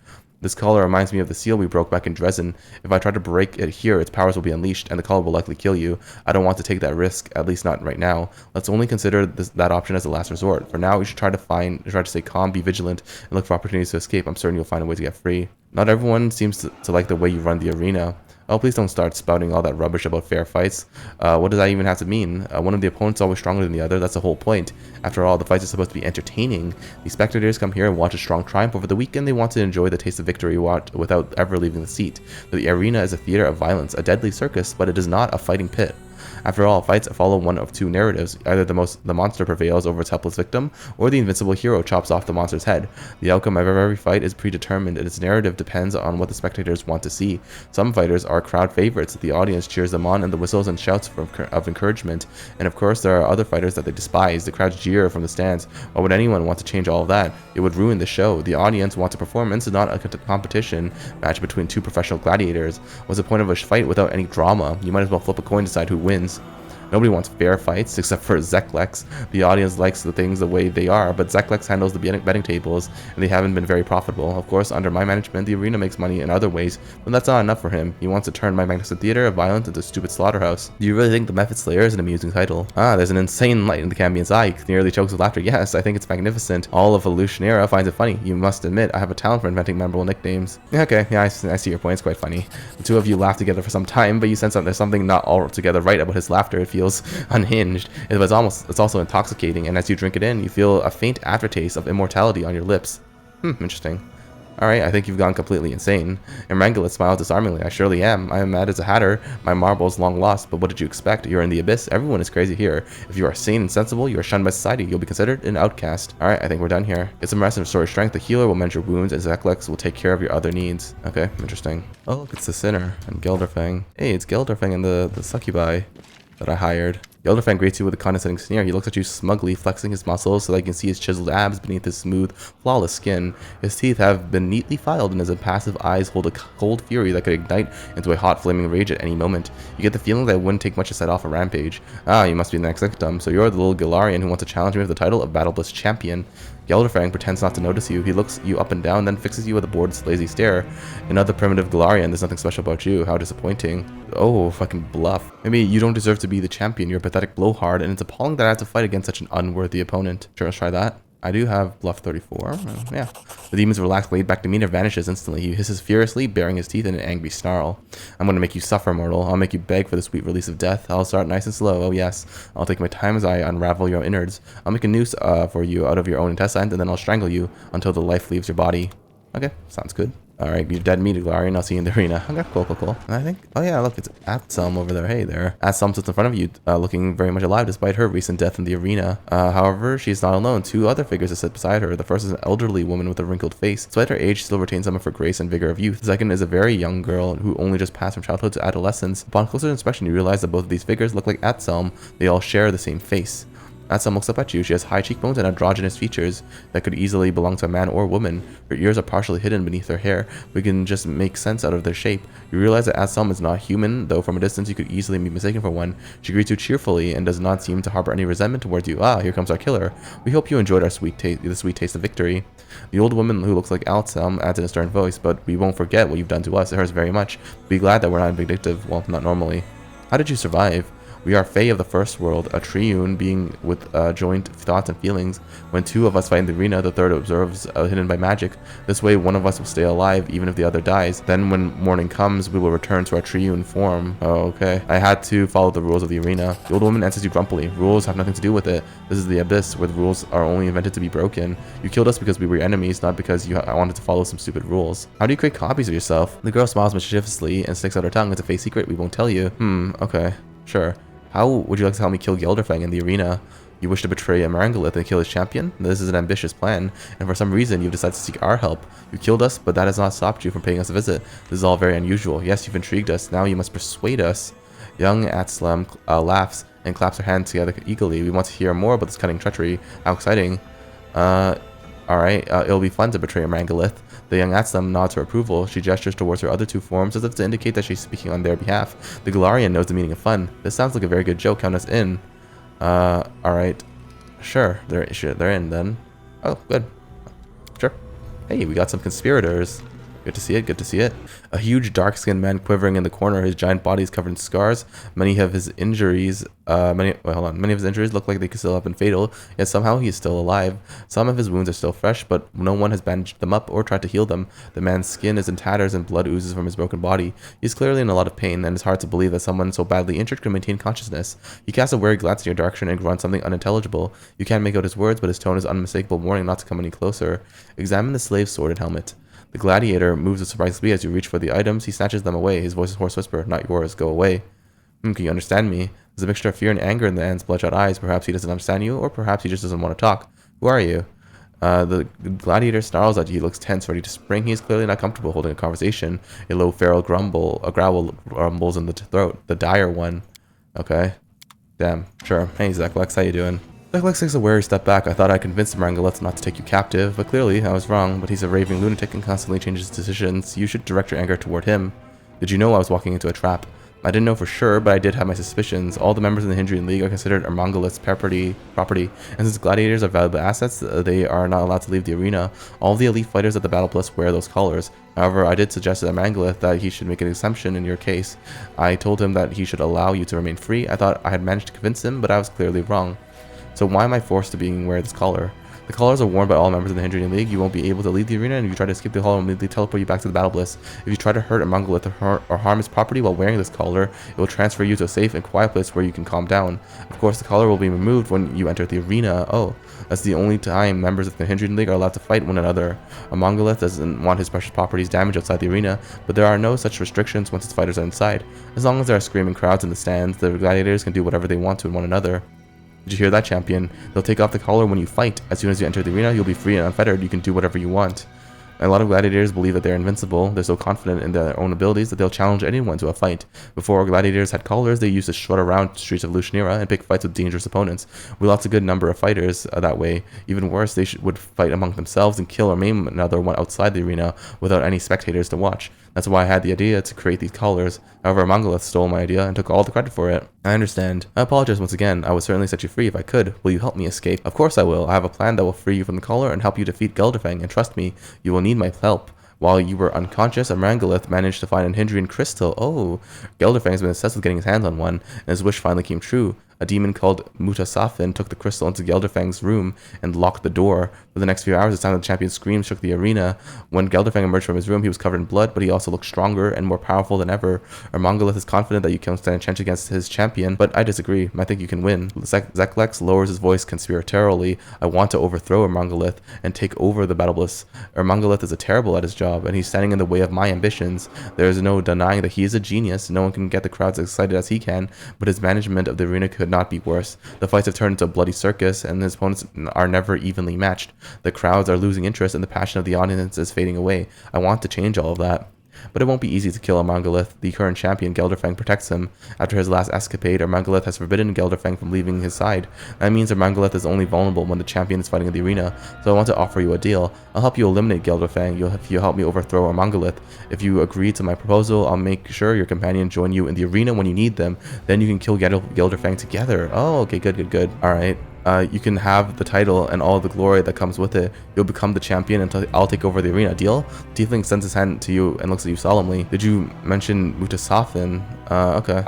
This collar reminds me of the seal we broke back in Dresden. If I try to break it here, its powers will be unleashed, and the collar will likely kill you. I don't want to take that risk, at least not right now. Let's only consider that option as a last resort. For now, we should try to stay calm, be vigilant, and look for opportunities to escape. I'm certain you'll find a way to get free. Not everyone seems to like the way you run the arena. Oh, please don't start spouting all that rubbish about fair fights. What does that even have to mean? One of the opponents is always stronger than the other. That's the whole point. After all, the fights are supposed to be entertaining. The spectators come here and watch a strong triumph over the weekend. They want to enjoy the taste of victory without ever leaving the seat. The arena is a theater of violence, a deadly circus, but it is not a fighting pit. After all, fights follow one of two narratives. Either the monster prevails over its helpless victim, or the invincible hero chops off the monster's head. The outcome of every fight is predetermined, and its narrative depends on what the spectators want to see. Some fighters are crowd favorites. The audience cheers them on, and the whistles and shouts of encouragement. And of course, there are other fighters that they despise. The crowds jeer from the stands. Why would anyone want to change all of that? It would ruin the show. The audience wants a performance, not a competition match between two professional gladiators. What's the point of a fight without any drama? You might as well flip a coin to decide who wins. Nobody wants fair fights except for Zeklex. The audience likes the things the way they are, but Zeklex handles the betting tables, and they haven't been very profitable. Of course, under my management, the arena makes money in other ways, but that's not enough for him. He wants to turn my magnificent theater of violence into a stupid slaughterhouse. Do you really think the Method Slayer is an amusing title? Ah, there's an insane light in the Cambion's eye. He nearly chokes with laughter. Yes, I think it's magnificent. All of Alushinyrra finds it funny. You must admit, I have a talent for inventing memorable nicknames. Okay, yeah, I see your point. It's quite funny. The two of you laugh together for some time, but you sense that there's something not altogether right about his laughter. It feels unhinged. It's also intoxicating, and as you drink it in, you feel a faint aftertaste of immortality on your lips. Interesting. Alright, I think you've gone completely insane. Imrangalit smiles disarmingly. I surely am. I am mad as a hatter. My marble's long lost, but what did you expect? You're in the abyss. Everyone is crazy here. If you are sane and sensible, you are shunned by society. You'll be considered an outcast. Alright, I think we're done here. Get some rest and restore strength. The healer will mend your wounds, and Zeklex will take care of your other needs. Okay, interesting. Oh, look, it's the Sinner and Gelderfang. Hey, it's Gelderfang and the succubi that I hired. Gelderfang greets you with a condescending sneer. He looks at you smugly, flexing his muscles so that you can see his chiseled abs beneath his smooth, flawless skin. His teeth have been neatly filed, and his impassive eyes hold a cold fury that could ignite into a hot, flaming rage at any moment. You get the feeling that it wouldn't take much to set off a rampage. Ah, you must be the next victim. So you're the little Galarian who wants to challenge me with the title of Battlebliss Champion. Gelderfang pretends not to notice you. He looks you up and down, then fixes you with a bored, lazy stare. Another primitive Galarian. There's nothing special about you. How disappointing. Oh, fucking bluff. Maybe you don't deserve to be the champion. You're a pathetic blowhard, and it's appalling that I have to fight against such an unworthy opponent. Sure, let's try that. I do have bluff 34. Yeah. The demon's relaxed, laid-back demeanor vanishes instantly. He hisses furiously, baring his teeth in an angry snarl. I'm going to make you suffer, mortal. I'll make you beg for the sweet release of death. I'll start nice and slow. Oh, yes. I'll take my time as I unravel your innards. I'll make a noose for you out of your own intestines, and then I'll strangle you until the life leaves your body. Okay, sounds good. Alright, you've dead meat, Galarian. I'll see you in the arena. Okay, cool. And I think, oh yeah, look, it's Atselm over there. Hey there. Atselm sits in front of you, looking very much alive despite her recent death in the arena. However, she's not alone. Two other figures sit beside her. The first is an elderly woman with a wrinkled face. Despite her age, she still retains some of her grace and vigor of youth. The second is a very young girl who only just passed from childhood to adolescence. Upon closer inspection, you realize that both of these figures look like Atselm. They all share the same face. Atselm looks up at you. She has high cheekbones and androgynous features that could easily belong to a man or woman. Her ears are partially hidden beneath her hair. We can just make sense out of their shape. You realize that Atselm is not human, though from a distance you could easily be mistaken for one. She greets you cheerfully and does not seem to harbor any resentment towards you. Ah, here comes our killer. We hope you enjoyed our the sweet taste of victory. The old woman who looks like Atselm adds in a stern voice, but we won't forget what you've done to us. It hurts very much. Be glad that we're not vindictive. Well, not normally. How did you survive? We are Fae of the First World, a triune being with joint thoughts and feelings. When two of us fight in the arena, the third observes hidden by magic. This way, one of us will stay alive, even if the other dies. Then when morning comes, we will return to our triune form. Oh, okay. I had to follow the rules of the arena. The old woman answers you grumpily. Rules have nothing to do with it. This is the abyss, where the rules are only invented to be broken. You killed us because we were enemies, not because you wanted to follow some stupid rules. How do you create copies of yourself? The girl smiles mischievously and sticks out her tongue. It's a fake secret. We won't tell you. Okay. Sure. How would you like to help me kill Gelderfang in the arena? You wish to betray Imrangalit and kill his champion? This is an ambitious plan, and for some reason you've decided to seek our help. You killed us, but that has not stopped you from paying us a visit. This is all very unusual. Yes, you've intrigued us. Now you must persuade us. Young Atselm laughs and claps her hands together eagerly. We want to hear more about this cunning treachery. How exciting. Alright, it'll be fun to betray Imrangalit. The young Atselm nods her approval. She gestures towards her other two forms as if to indicate that she's speaking on their behalf. The Galarian knows the meaning of fun. This sounds like a very good joke. Count us in. Alright. Sure, they're in then. Oh, good. Sure. Hey, we got some conspirators. Good to see it, good to see it. A huge dark-skinned man quivering in the corner, his giant body is covered in scars. Many of his injuries look like they could still have been fatal, yet somehow he is still alive. Some of his wounds are still fresh, but no one has bandaged them up or tried to heal them. The man's skin is in tatters and blood oozes from his broken body. He's clearly in a lot of pain, and it's hard to believe that someone so badly injured can maintain consciousness. He casts a wary glance in your direction and grunts something unintelligible. You can't make out his words, but his tone is unmistakable, warning not to come any closer. Examine the slave's sword and helmet. The gladiator moves with surprising speed as you reach for the items. He snatches them away. His voice is hoarse whisper. Not yours. Go away. Can you understand me? There's a mixture of fear and anger in the Lann's bloodshot eyes. Perhaps he doesn't understand you, or perhaps he just doesn't want to talk. Who are you? The gladiator snarls at you. He looks tense, ready to spring. He is clearly not comfortable holding a conversation. A low feral growl rumbles in the throat. The dire one. Okay. Damn. Sure. Hey, Zeklex, how you doing? Zeklex takes a wary step back. I thought I convinced Marangolith not to take you captive, but clearly I was wrong. But he's a raving lunatic and constantly changes his decisions. You should direct your anger toward him. Did you know I was walking into a trap? I didn't know for sure, but I did have my suspicions. All the members in the Nahyndrian League are considered Marangolith's property, and since gladiators are valuable assets, they are not allowed to leave the arena. All the elite fighters at the Battlebliss wear those collars. However, I did suggest to Marangolith that he should make an exemption in your case. I told him that he should allow you to remain free. I thought I had managed to convince him, but I was clearly wrong. So why am I forced to wear this collar? The collars are worn by all members of the Nahyndrian League. You won't be able to leave the arena, and if you try to escape the collar, it will immediately teleport you back to the Battlebliss. If you try to hurt a Marangolith or harm his property while wearing this collar, it will transfer you to a safe and quiet place where you can calm down. Of course, the collar will be removed when you enter the arena. Oh, that's the only time members of the Nahyndrian League are allowed to fight one another. A Marangolith doesn't want his precious properties damaged outside the arena, but there are no such restrictions once its fighters are inside. As long as there are screaming crowds in the stands, the gladiators can do whatever they want to one another. Did you hear that, champion? They'll take off the collar when you fight. As soon as you enter the arena, you'll be free and unfettered. You can do whatever you want. A lot of gladiators believe that they're invincible. They're so confident in their own abilities that they'll challenge anyone to a fight. Before gladiators had collars, they used to strut around the streets of Alushinyrra and pick fights with dangerous opponents. We lost a good number of fighters that way. Even worse, they would fight among themselves and kill or maim another one outside the arena without any spectators to watch. That's why I had the idea to create these collars. However, Marangolith stole my idea and took all the credit for it. I understand. I apologize once again. I would certainly set you free if I could. Will you help me escape? Of course I will. I have a plan that will free you from the collar and help you defeat Gelderfang, and trust me, you will need my help. While you were unconscious, Marangolith managed to find an Nahyndrian crystal. Oh, Gelderfang has been obsessed with getting his hands on one, and his wish finally came true. A demon called Mutasafin took the crystal into Gelderfang's room and locked the door. For the next few hours, the sound of the champion's screams shook the arena. When Gelderfang emerged from his room, he was covered in blood, but he also looked stronger and more powerful than ever. Marangolith is confident that you can stand a chance against his champion, but I disagree. I think you can win. Zeklex lowers his voice conspiratorially. I want to overthrow Marangolith and take over the Battlebliss. Marangolith is terrible at his job, and he's standing in the way of my ambitions. There is no denying that he is a genius. No one can get the crowds as excited as he can, but his management of the arena could not be worse. The fights have turned into a bloody circus, and his opponents are never evenly matched. The crowds are losing interest, and the passion of the audience is fading away. I want to change all of that. But it won't be easy to kill Marangolith. The current champion, Gelderfang, protects him. After his last escapade, Marangolith has forbidden Gelderfang from leaving his side. That means Marangolith is only vulnerable when the champion is fighting in the arena, so I want to offer you a deal. I'll help you eliminate Gelderfang if you help me overthrow Marangolith. If you agree to my proposal, I'll make sure your companion join you in the arena when you need them. Then you can kill Gelderfang together. Oh, okay, good. Alright. You can have the title and all the glory that comes with it. You'll become the champion until I'll take over the arena. Deal? Tiefling extends his hand to you and looks at you solemnly. Did you mention Mutasafin? Okay.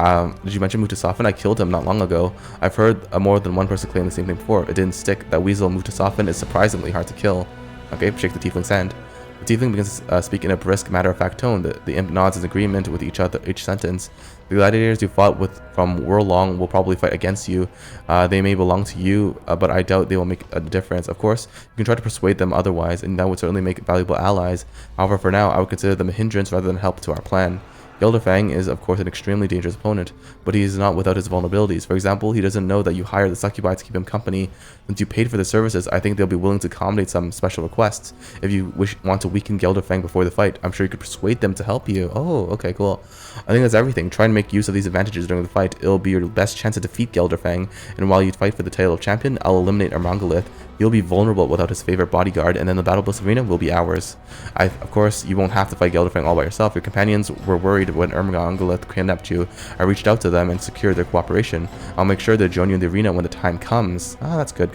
Did you mention Mutasafin? I killed him not long ago. I've heard more than one person claim the same thing before. It didn't stick. That weasel Mutasafin is surprisingly hard to kill. Okay, shake the tiefling's hand. The tiefling begins to speak in a brisk, matter-of-fact tone. The imp nods in agreement with each sentence. The gladiators you fought with from Worlong will probably fight against you. They may belong to you, but I doubt they will make a difference. Of course, you can try to persuade them otherwise, and that would certainly make valuable allies. However, for now, I would consider them a hindrance rather than help to our plan. Gelderfang is, of course, an extremely dangerous opponent, but he is not without his vulnerabilities. For example, he doesn't know that you hired the succubi to keep him company. Since you paid for the services, I think they'll be willing to accommodate some special requests. If you want to weaken Gelderfang before the fight, I'm sure you could persuade them to help you. Oh, okay, cool. I think that's everything. Try and make use of these advantages during the fight. It'll be your best chance to defeat Gelderfang, and while you fight for the title of champion, I'll eliminate Marangolith. You'll be vulnerable without his favorite bodyguard, and then the Battlebliss Arena will be ours. Of course, you won't have to fight Gelderfang all by yourself. Your companions were worried when Marangolith kidnapped you. I reached out to them and secured their cooperation. I'll make sure to join you in the arena when the time comes. Ah, that's good.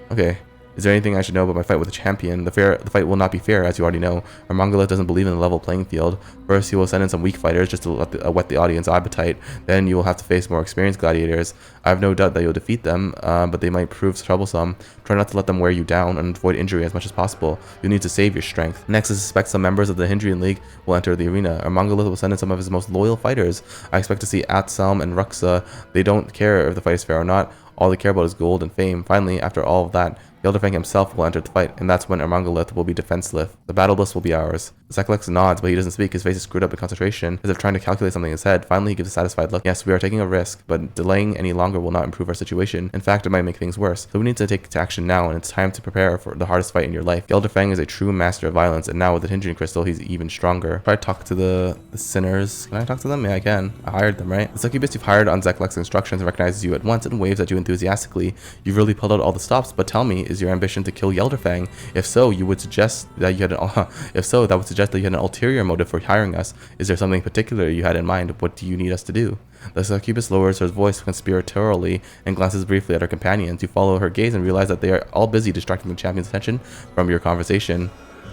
Okay. Is there anything I should know about my fight with the champion? The fight will not be fair, as you already know. Marangolith doesn't believe in the level playing field. First, he will send in some weak fighters just to whet the audience appetite. Then you will have to face more experienced gladiators. I have no doubt that you'll defeat them, but they might prove troublesome. Try not to let them wear you down and avoid injury as much as possible. You'll need to save your strength. Next, I suspect some members of the Nahyndrian League will enter the arena. Marangolith will send in some of his most loyal fighters. I expect to see Atselm and Ruxa. They don't care if the fight is fair or not. All they care about is gold and fame. Finally, after all of that, Gelderfang himself will enter the fight, and that's when Ermangalith will be defenseless. The Battlebliss will be ours. Zeklex nods, but he doesn't speak. His face is screwed up in concentration, as if trying to calculate something in his head. Finally, he gives a satisfied look. Yes, we are taking a risk, but delaying any longer will not improve our situation. In fact, it might make things worse. So we need to take action now, and it's time to prepare for the hardest fight in your life. Gelderfang is a true master of violence, and now with the Nahyndrian crystal, he's even stronger. Try to talk to the sinners. Can I talk to them? Yeah, I can. I hired them, right? The succubus you've hired on Zeklex's instructions recognizes you at once and waves at you enthusiastically. You've really pulled out all the stops, but tell me, is your ambition to kill Gelderfang? If so, you would suggest that you had that would suggest that you had an ulterior motive for hiring us. Is there something particular you had in mind? What do you need us to do? The succubus lowers her voice conspiratorially and glances briefly at her companions. You follow her gaze and realize that they are all busy distracting the champion's attention from your conversation.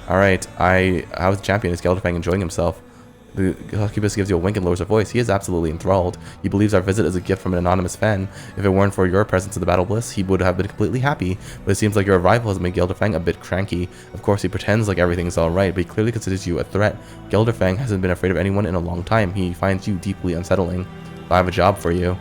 Alright, how's the champion? Is Gelderfang enjoying himself? The succubus gives you a wink and lowers her voice. He is absolutely enthralled. He believes our visit is a gift from an anonymous fan. If it weren't for your presence in the Battlebliss, he would have been completely happy. But it seems like your arrival has made Gelderfang a bit cranky. Of course, he pretends like everything's alright, but he clearly considers you a threat. Gelderfang hasn't been afraid of anyone in a long time. He finds you deeply unsettling. I have a job for you.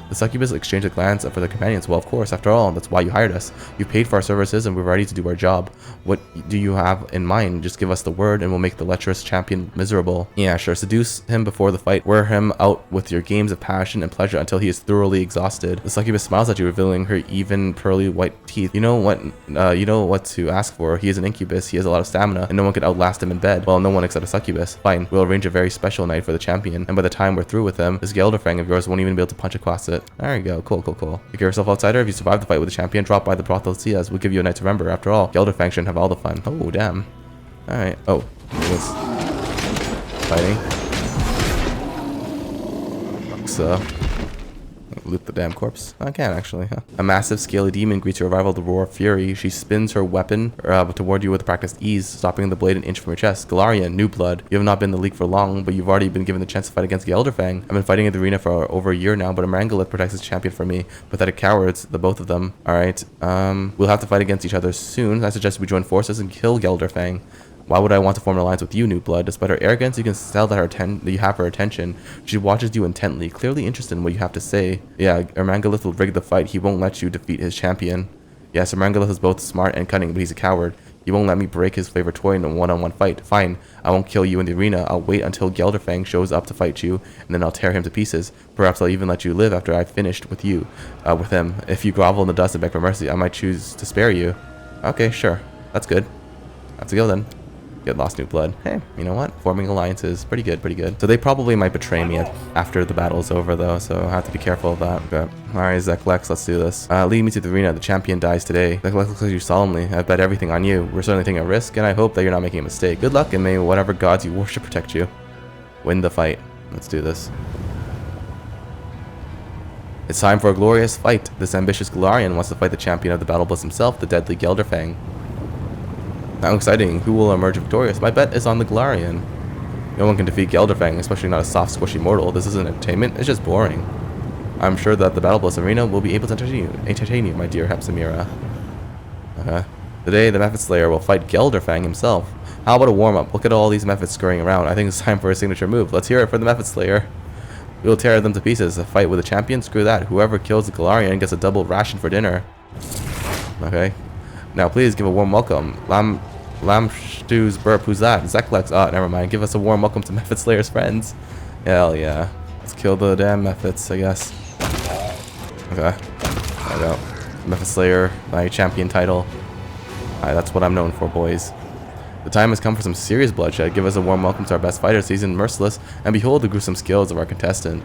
The succubus exchanged a glance for their companions. Well, of course, after all, that's why you hired us. You paid for our services and we're ready to do our job. What do you have in mind? Just give us the word and we'll make the lecherous champion miserable. Yeah, sure. Seduce him before the fight. Wear him out with your games of passion and pleasure until he is thoroughly exhausted. The succubus smiles at you, revealing her even pearly white teeth. You know what to ask for. He is an incubus. He has a lot of stamina and no one can outlast him in bed. Well, no one except a succubus. Fine. We'll arrange a very special night for the champion. And by the time we're through with him, this Gelderfang of yours won't even be able to punch across it. There you go. Cool. Take care of yourself, outsider. If you survive the fight with the champion, drop by the brothel to see us. We'll give you a night to remember. After all, Gelderfang shouldn't have all the fun. Oh, damn. Alright. Oh. This. Fighting. Loot the damn corpse. I can actually, huh? A massive scaly demon greets your arrival with a roar of fury. She spins her weapon toward you with practiced ease, stopping the blade an inch from your chest. Galarian, new blood. You have not been in the league for long, but you've already been given the chance to fight against Gelderfang. I've been fighting in the arena for over a year now, but Ermangalith protects his champion for me. Pathetic cowards, the both of them. Alright, we'll have to fight against each other soon. I suggest we join forces and kill Gelderfang. Why would I want to form an alliance with you, new blood? Despite her arrogance, you can tell that you have her attention. She watches you intently, clearly interested in what you have to say. Yeah, Ermangalith will rig the fight. He won't let you defeat his champion. Yes, Ermangalith is both smart and cunning, but he's a coward. He won't let me break his favorite toy in a one-on-one fight. Fine, I won't kill you in the arena. I'll wait until Gelderfang shows up to fight you, and then I'll tear him to pieces. Perhaps I'll even let you live after I've finished with you, with him. If you grovel in the dust and beg for mercy, I might choose to spare you. Okay, sure. That's good. Let's go then. Get lost new blood. Hey, you know what? Forming alliances. Pretty good, pretty good. So they probably might betray me after the battle's over, though, so I have to be careful of that. Okay. Alright, Zeklex, let's do this. Lead me to the arena. The champion dies today. Zeklex looks at you solemnly. I bet everything on you. We're certainly taking a risk, and I hope that you're not making a mistake. Good luck, and may whatever gods you worship protect you. Win the fight. Let's do this. It's time for a glorious fight. This ambitious Galarian wants to fight the champion of the Battlebliss himself, the deadly Gelderfang. How exciting. Who will emerge victorious? My bet is on the Galarian. No one can defeat Gelderfang, especially not a soft, squishy mortal. This isn't entertainment, it's just boring. I'm sure that the Battlebliss Arena will be able to entertain you, my dear Shamira. Today, the Mephit Slayer will fight Gelderfang himself. How about a warm-up? Look at all these Mephits scurrying around. I think it's time for a signature move. Let's hear it for the Mephit Slayer. We will tear them to pieces. A fight with a champion? Screw that. Whoever kills the Galarian gets a double ration for dinner. Okay. Now, please give a warm welcome. Lamb Stew's burp. Who's that? Zeklex. Oh, never mind. Give us a warm welcome to Mephit Slayer's friends. Hell yeah. Let's kill the damn Mephits, I guess. Okay. There we go. Mephit Slayer, my champion title. Alright, that's what I'm known for, boys. The time has come for some serious bloodshed. Give us a warm welcome to our best fighter, seasoned merciless, and behold the gruesome skills of our contestant.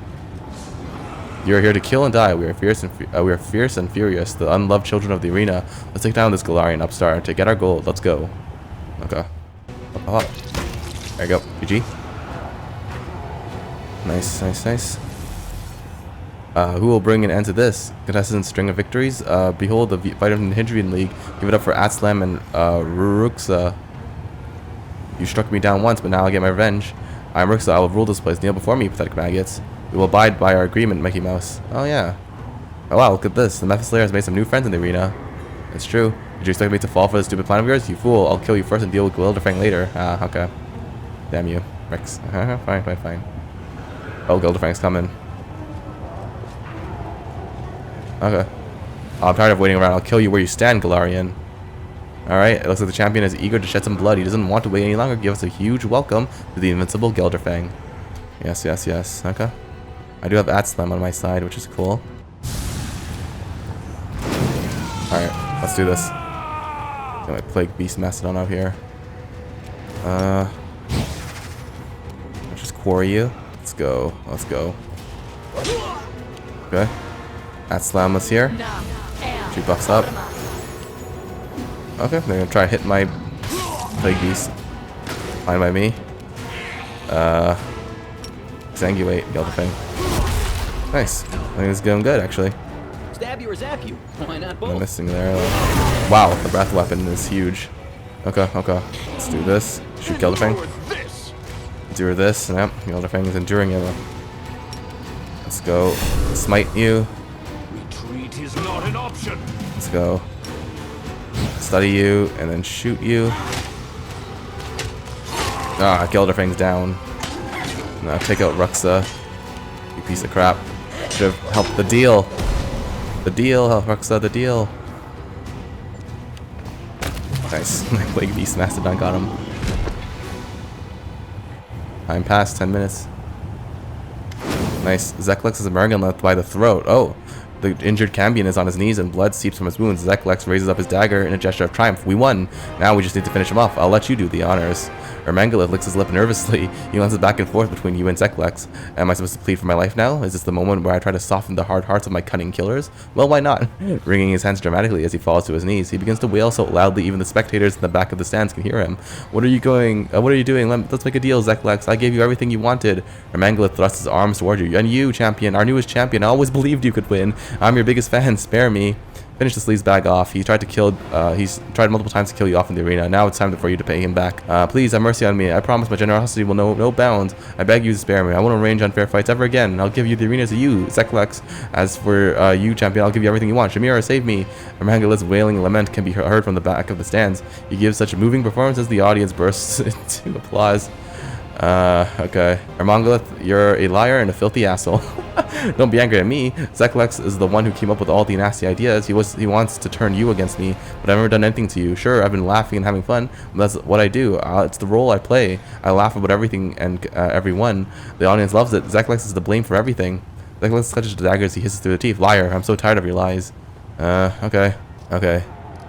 You are here to kill and die. We are fierce and furious, the unloved children of the arena. Let's take down this Galarian upstart to get our gold. Let's go. Okay. Up. There you go. GG. Nice, nice, nice. Who will bring an end to this? Contestant's string of victories. Behold the fighter from the Nahyndrian League. Give it up for Atslam and Ruruksa. You struck me down once, but now I get my revenge. I am Ruksa. I will rule this place. Kneel before me, pathetic maggots. We will abide by our agreement, Mickey Mouse. Oh yeah. Oh wow, look at this. The Mephit Slayer has made some new friends in the arena. It's true. Did you expect me to fall for this stupid plan of yours? You fool. I'll kill you first and deal with Gelderfang later. Ah, okay. Damn you. Rex. Fine. Oh, Gelderfang's coming. Okay. Oh, I'm tired of waiting around. I'll kill you where you stand, Galarian. Alright, it looks like the champion is eager to shed some blood. He doesn't want to wait any longer. Give us a huge welcome to the invincible Gelderfang. Yes, yes, yes. Okay. I do have Atslam on my side, which is cool. Alright, let's do this. Got my Plague Beast Mastodon out here. Let's just quarry you. Let's go. Let's go. Okay. Atslam is here. 2 buffs up. Okay, they're gonna try to hit my Plague Beast. Fine by me. Exsanguate, Gelderfang. Nice. I think it's going good, actually. Stab you or zap you? Why not both? I'm missing there. Wow, the breath weapon is huge. Okay, okay. Let's do this. Shoot Gelderfang. Endure this. Yep, Gelderfang is enduring it. Let's go. Smite you. Retreat is not an option. Let's go. Study you, and then shoot you. Ah, Gelderfang's down. Now take out Ruxa. You piece of crap. Should have helped the deal. The deal, Ruxa, the deal. Nice. My Plague Beast Mastodon got him. Time passed, 10 minutes. Nice. Zeklex is Mergenleth by the throat. Oh. The injured Cambion is on his knees and blood seeps from his wounds. Zeklex raises up his dagger in a gesture of triumph. We won. Now we just need to finish him off. I'll let you do the honors. Ermangalith licks his lip nervously. He glances back and forth between you and Zeklex. Am I supposed to plead for my life now? Is this the moment where I try to soften the hard hearts of my cunning killers? Well, why not? Wringing his hands dramatically as he falls to his knees, he begins to wail so loudly even the spectators in the back of the stands can hear him. What are you doing? Let's make a deal, Zeklex. I gave you everything you wanted. Ermangalith thrusts his arms toward you. And you, champion, our newest champion. I always believed you could win. I'm your biggest fan. Spare me. Finish the sleaze bag off. He's tried multiple times to kill you off in the arena. Now it's time for you to pay him back. Please have mercy on me. I promise my generosity will know no bounds. I beg you to spare me. I won't arrange unfair fights ever again. I'll give you the arena to you, Zeklex. As for you, champion, I'll give you everything you want. Shamira, save me. Ermangalith's wailing lament can be heard from the back of the stands. He gives such a moving performance as the audience bursts into applause. Okay. Ermangalith, you're a liar and a filthy asshole. Don't be angry at me. Zeklex is the one who came up with all the nasty ideas. He wants to turn you against me, but I've never done anything to you. Sure, I've been laughing and having fun, but that's what I do. It's the role I play. I laugh about everything and everyone. The audience loves it. Zeklex is to blame for everything. Zeklex clutches the daggers he hisses through the teeth. Liar, I'm so tired of your lies. Okay. Okay.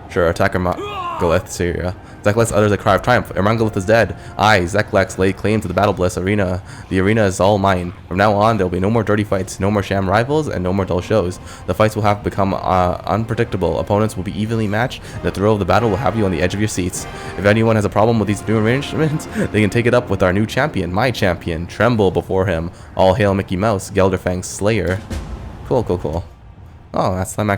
Sure, attack Ermangalith, Syria. Zeklex utters a cry of triumph. Ermangalith is dead. I, Zeklex, lay claim to the Battlebliss Arena. The arena is all mine. From now on, there will be no more dirty fights, no more sham rivals, and no more dull shows. The fights will have become unpredictable. Opponents will be evenly matched, and the thrill of the battle will have you on the edge of your seats. If anyone has a problem with these new arrangements, they can take it up with our new champion, my champion. Tremble before him. All hail Mickey Mouse, Gelderfang's Slayer. Cool, cool, cool. Oh, that's my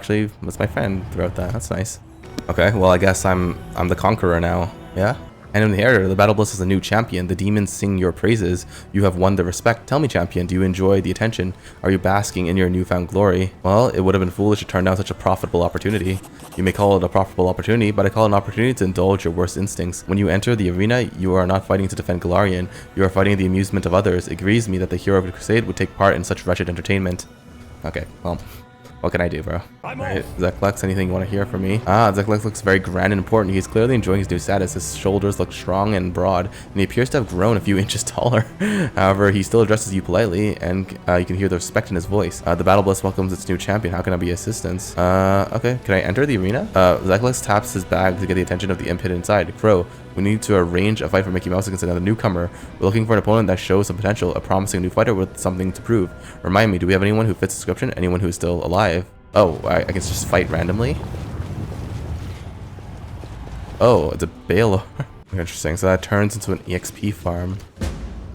friend throughout that. That's nice. Okay, well I guess I'm the Conqueror now, yeah? And in the area, the Battlebliss is a new champion. The demons sing your praises. You have won their respect. Tell me, champion, do you enjoy the attention? Are you basking in your newfound glory? Well, it would have been foolish to turn down such a profitable opportunity. You may call it a profitable opportunity, but I call it an opportunity to indulge your worst instincts. When you enter the arena, you are not fighting to defend Galarian. You are fighting the amusement of others. It grieves me that the hero of the crusade would take part in such wretched entertainment. Okay, well... what can I do, bro? Alright, Zeklex, anything you want to hear from me? Zeklex looks very grand and important. He's clearly enjoying his new status. His shoulders look strong and broad, and he appears to have grown a few inches taller. However, he still addresses you politely, and you can hear the respect in his voice. The Battlebliss welcomes its new champion. How can I be assistance? Okay, can I enter the arena? Zeklex taps his bag to get the attention of the imp hidden inside. Crow, we need to arrange a fight for Mickey Mouse against another newcomer. We're looking for an opponent that shows some potential, a promising new fighter with something to prove. Remind me, do we have anyone who fits the description? Anyone who is still alive? Oh, I can just fight randomly? Oh, it's a Baylor. Interesting, so that turns into an EXP farm.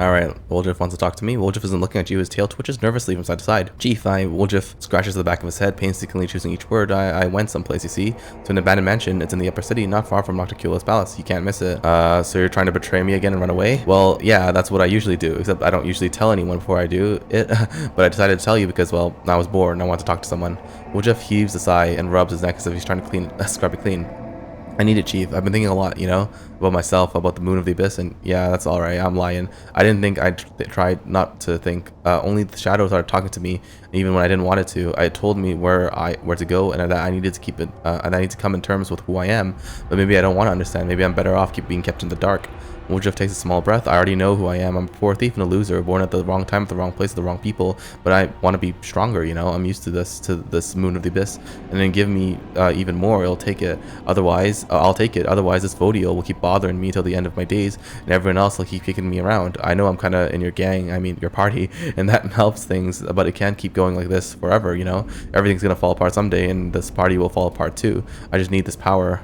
Alright, Woljif wants to talk to me. Woljif isn't looking at you. His tail twitches nervously from side to side. Chief, Woljif scratches the back of his head, painstakingly choosing each word. I went someplace, you see. To an abandoned mansion. It's in the upper city, not far from Nocticula's palace. You can't miss it. So you're trying to betray me again and run away? Well, yeah, that's what I usually do, except I don't usually tell anyone before I do it. But I decided to tell you because, well, I was bored and I wanted to talk to someone. Woljif heaves a sigh and rubs his neck as if he's trying to scrub it clean. I need it, Chief. I've been thinking a lot, you know, about myself, about the moon of the abyss, and yeah, that's all right. I'm lying. I didn't think. I tried not to think. Only the shadows are talking to me, even when I didn't want it to. It told me where to go, and that I needed to keep it. And I need to come in terms with who I am. But maybe I don't want to understand. Maybe I'm better off being kept in the dark. Woljif takes a small breath. I already know who I am. I'm a poor thief and a loser, born at the wrong time, at the wrong place, with the wrong people. But I want to be stronger, you know. I'm used to this moon of the abyss, and then give me even more. It'll take it. Otherwise, I'll take it. Otherwise, this Voetiel will keep bothering me till the end of my days, and everyone else will keep kicking me around. I know I'm kind of in your gang. I mean, your party, and that helps things. But it can't keep going like this forever, you know. Everything's gonna fall apart someday, and this party will fall apart too. I just need this power.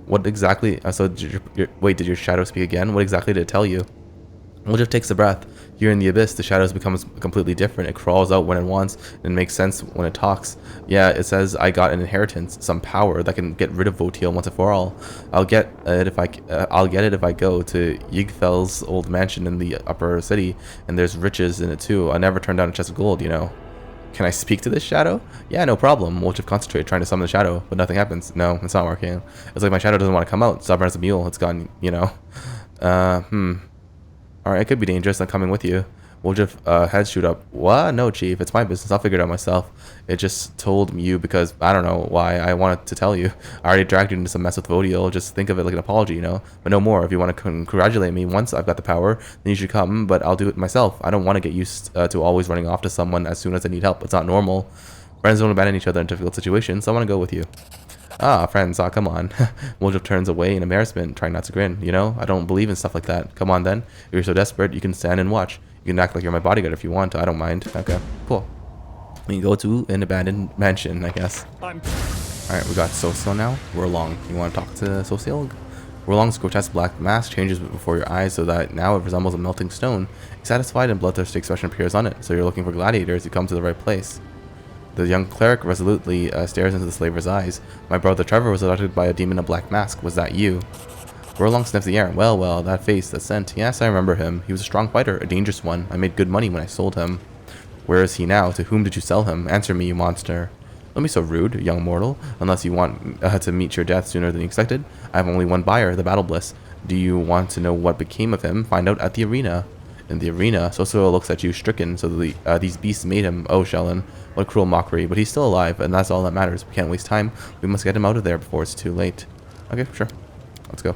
What exactly? So, wait, did your shadow speak again? What exactly did it tell you? Woljif takes a breath. Here in the abyss, the shadows becomes completely different. It crawls out when it wants, and makes sense when it talks. Yeah, it says I got an inheritance, some power that can get rid of Voetiel once and for all. I'll get it if I go to Yigthel's old mansion in the upper city, and there's riches in it too. I never turn down a chest of gold, you know. Can I speak to this shadow? Yeah, no problem. Woljif concentrate, trying to summon the shadow, but nothing happens. No, it's not working. It's like my shadow doesn't want to come out. Stubborn as a mule. It's gone, you know. Alright, it could be dangerous. I'm coming with you. Woljif head shoot up. What? No, Chief. It's my business. I'll figure it out myself. It just told you because I don't know why I wanted to tell you. I already dragged you into some mess with Voetiel. Just think of it like an apology, you know? But no more. If you want to congratulate me once I've got the power, then you should come, but I'll do it myself. I don't want to get used to always running off to someone as soon as I need help. It's not normal. Friends don't abandon each other in difficult situations, so I want to go with you. Ah, friends, come on. Woljif turns away in embarrassment, trying not to grin. You know, I don't believe in stuff like that. Come on then. If you're so desperate, you can stand and watch. You can act like you're my bodyguard if you want. I don't mind. Okay, cool. We can go to an abandoned mansion, I guess. Alright, we got Sosiel now. Woljif. You want to talk to Sosiel? Woljif's grotesque black mask changes before your eyes so that now it resembles a melting stone. A satisfied and bloodthirsty expression appears on it, so you're looking for gladiators. You come to the right place. The young cleric resolutely stares into the slaver's eyes. My brother Trever was abducted by a demon in a black mask. Was that you? Woljif sniffs the air. Well, that face, that scent. Yes, I remember him. He was a strong fighter, a dangerous one. I made good money when I sold him. Where is he now? To whom did you sell him? Answer me, you monster. Don't be so rude, young mortal. Unless you want to meet your death sooner than you expected. I have only one buyer, the Battlebliss. Do you want to know what became of him? Find out at the arena. In the arena, Sosiel looks at you stricken, so these beasts made him. Oh, Shellen, what cruel mockery. But he's still alive, and that's all that matters. We can't waste time. We must get him out of there before it's too late. Okay, sure. Let's go.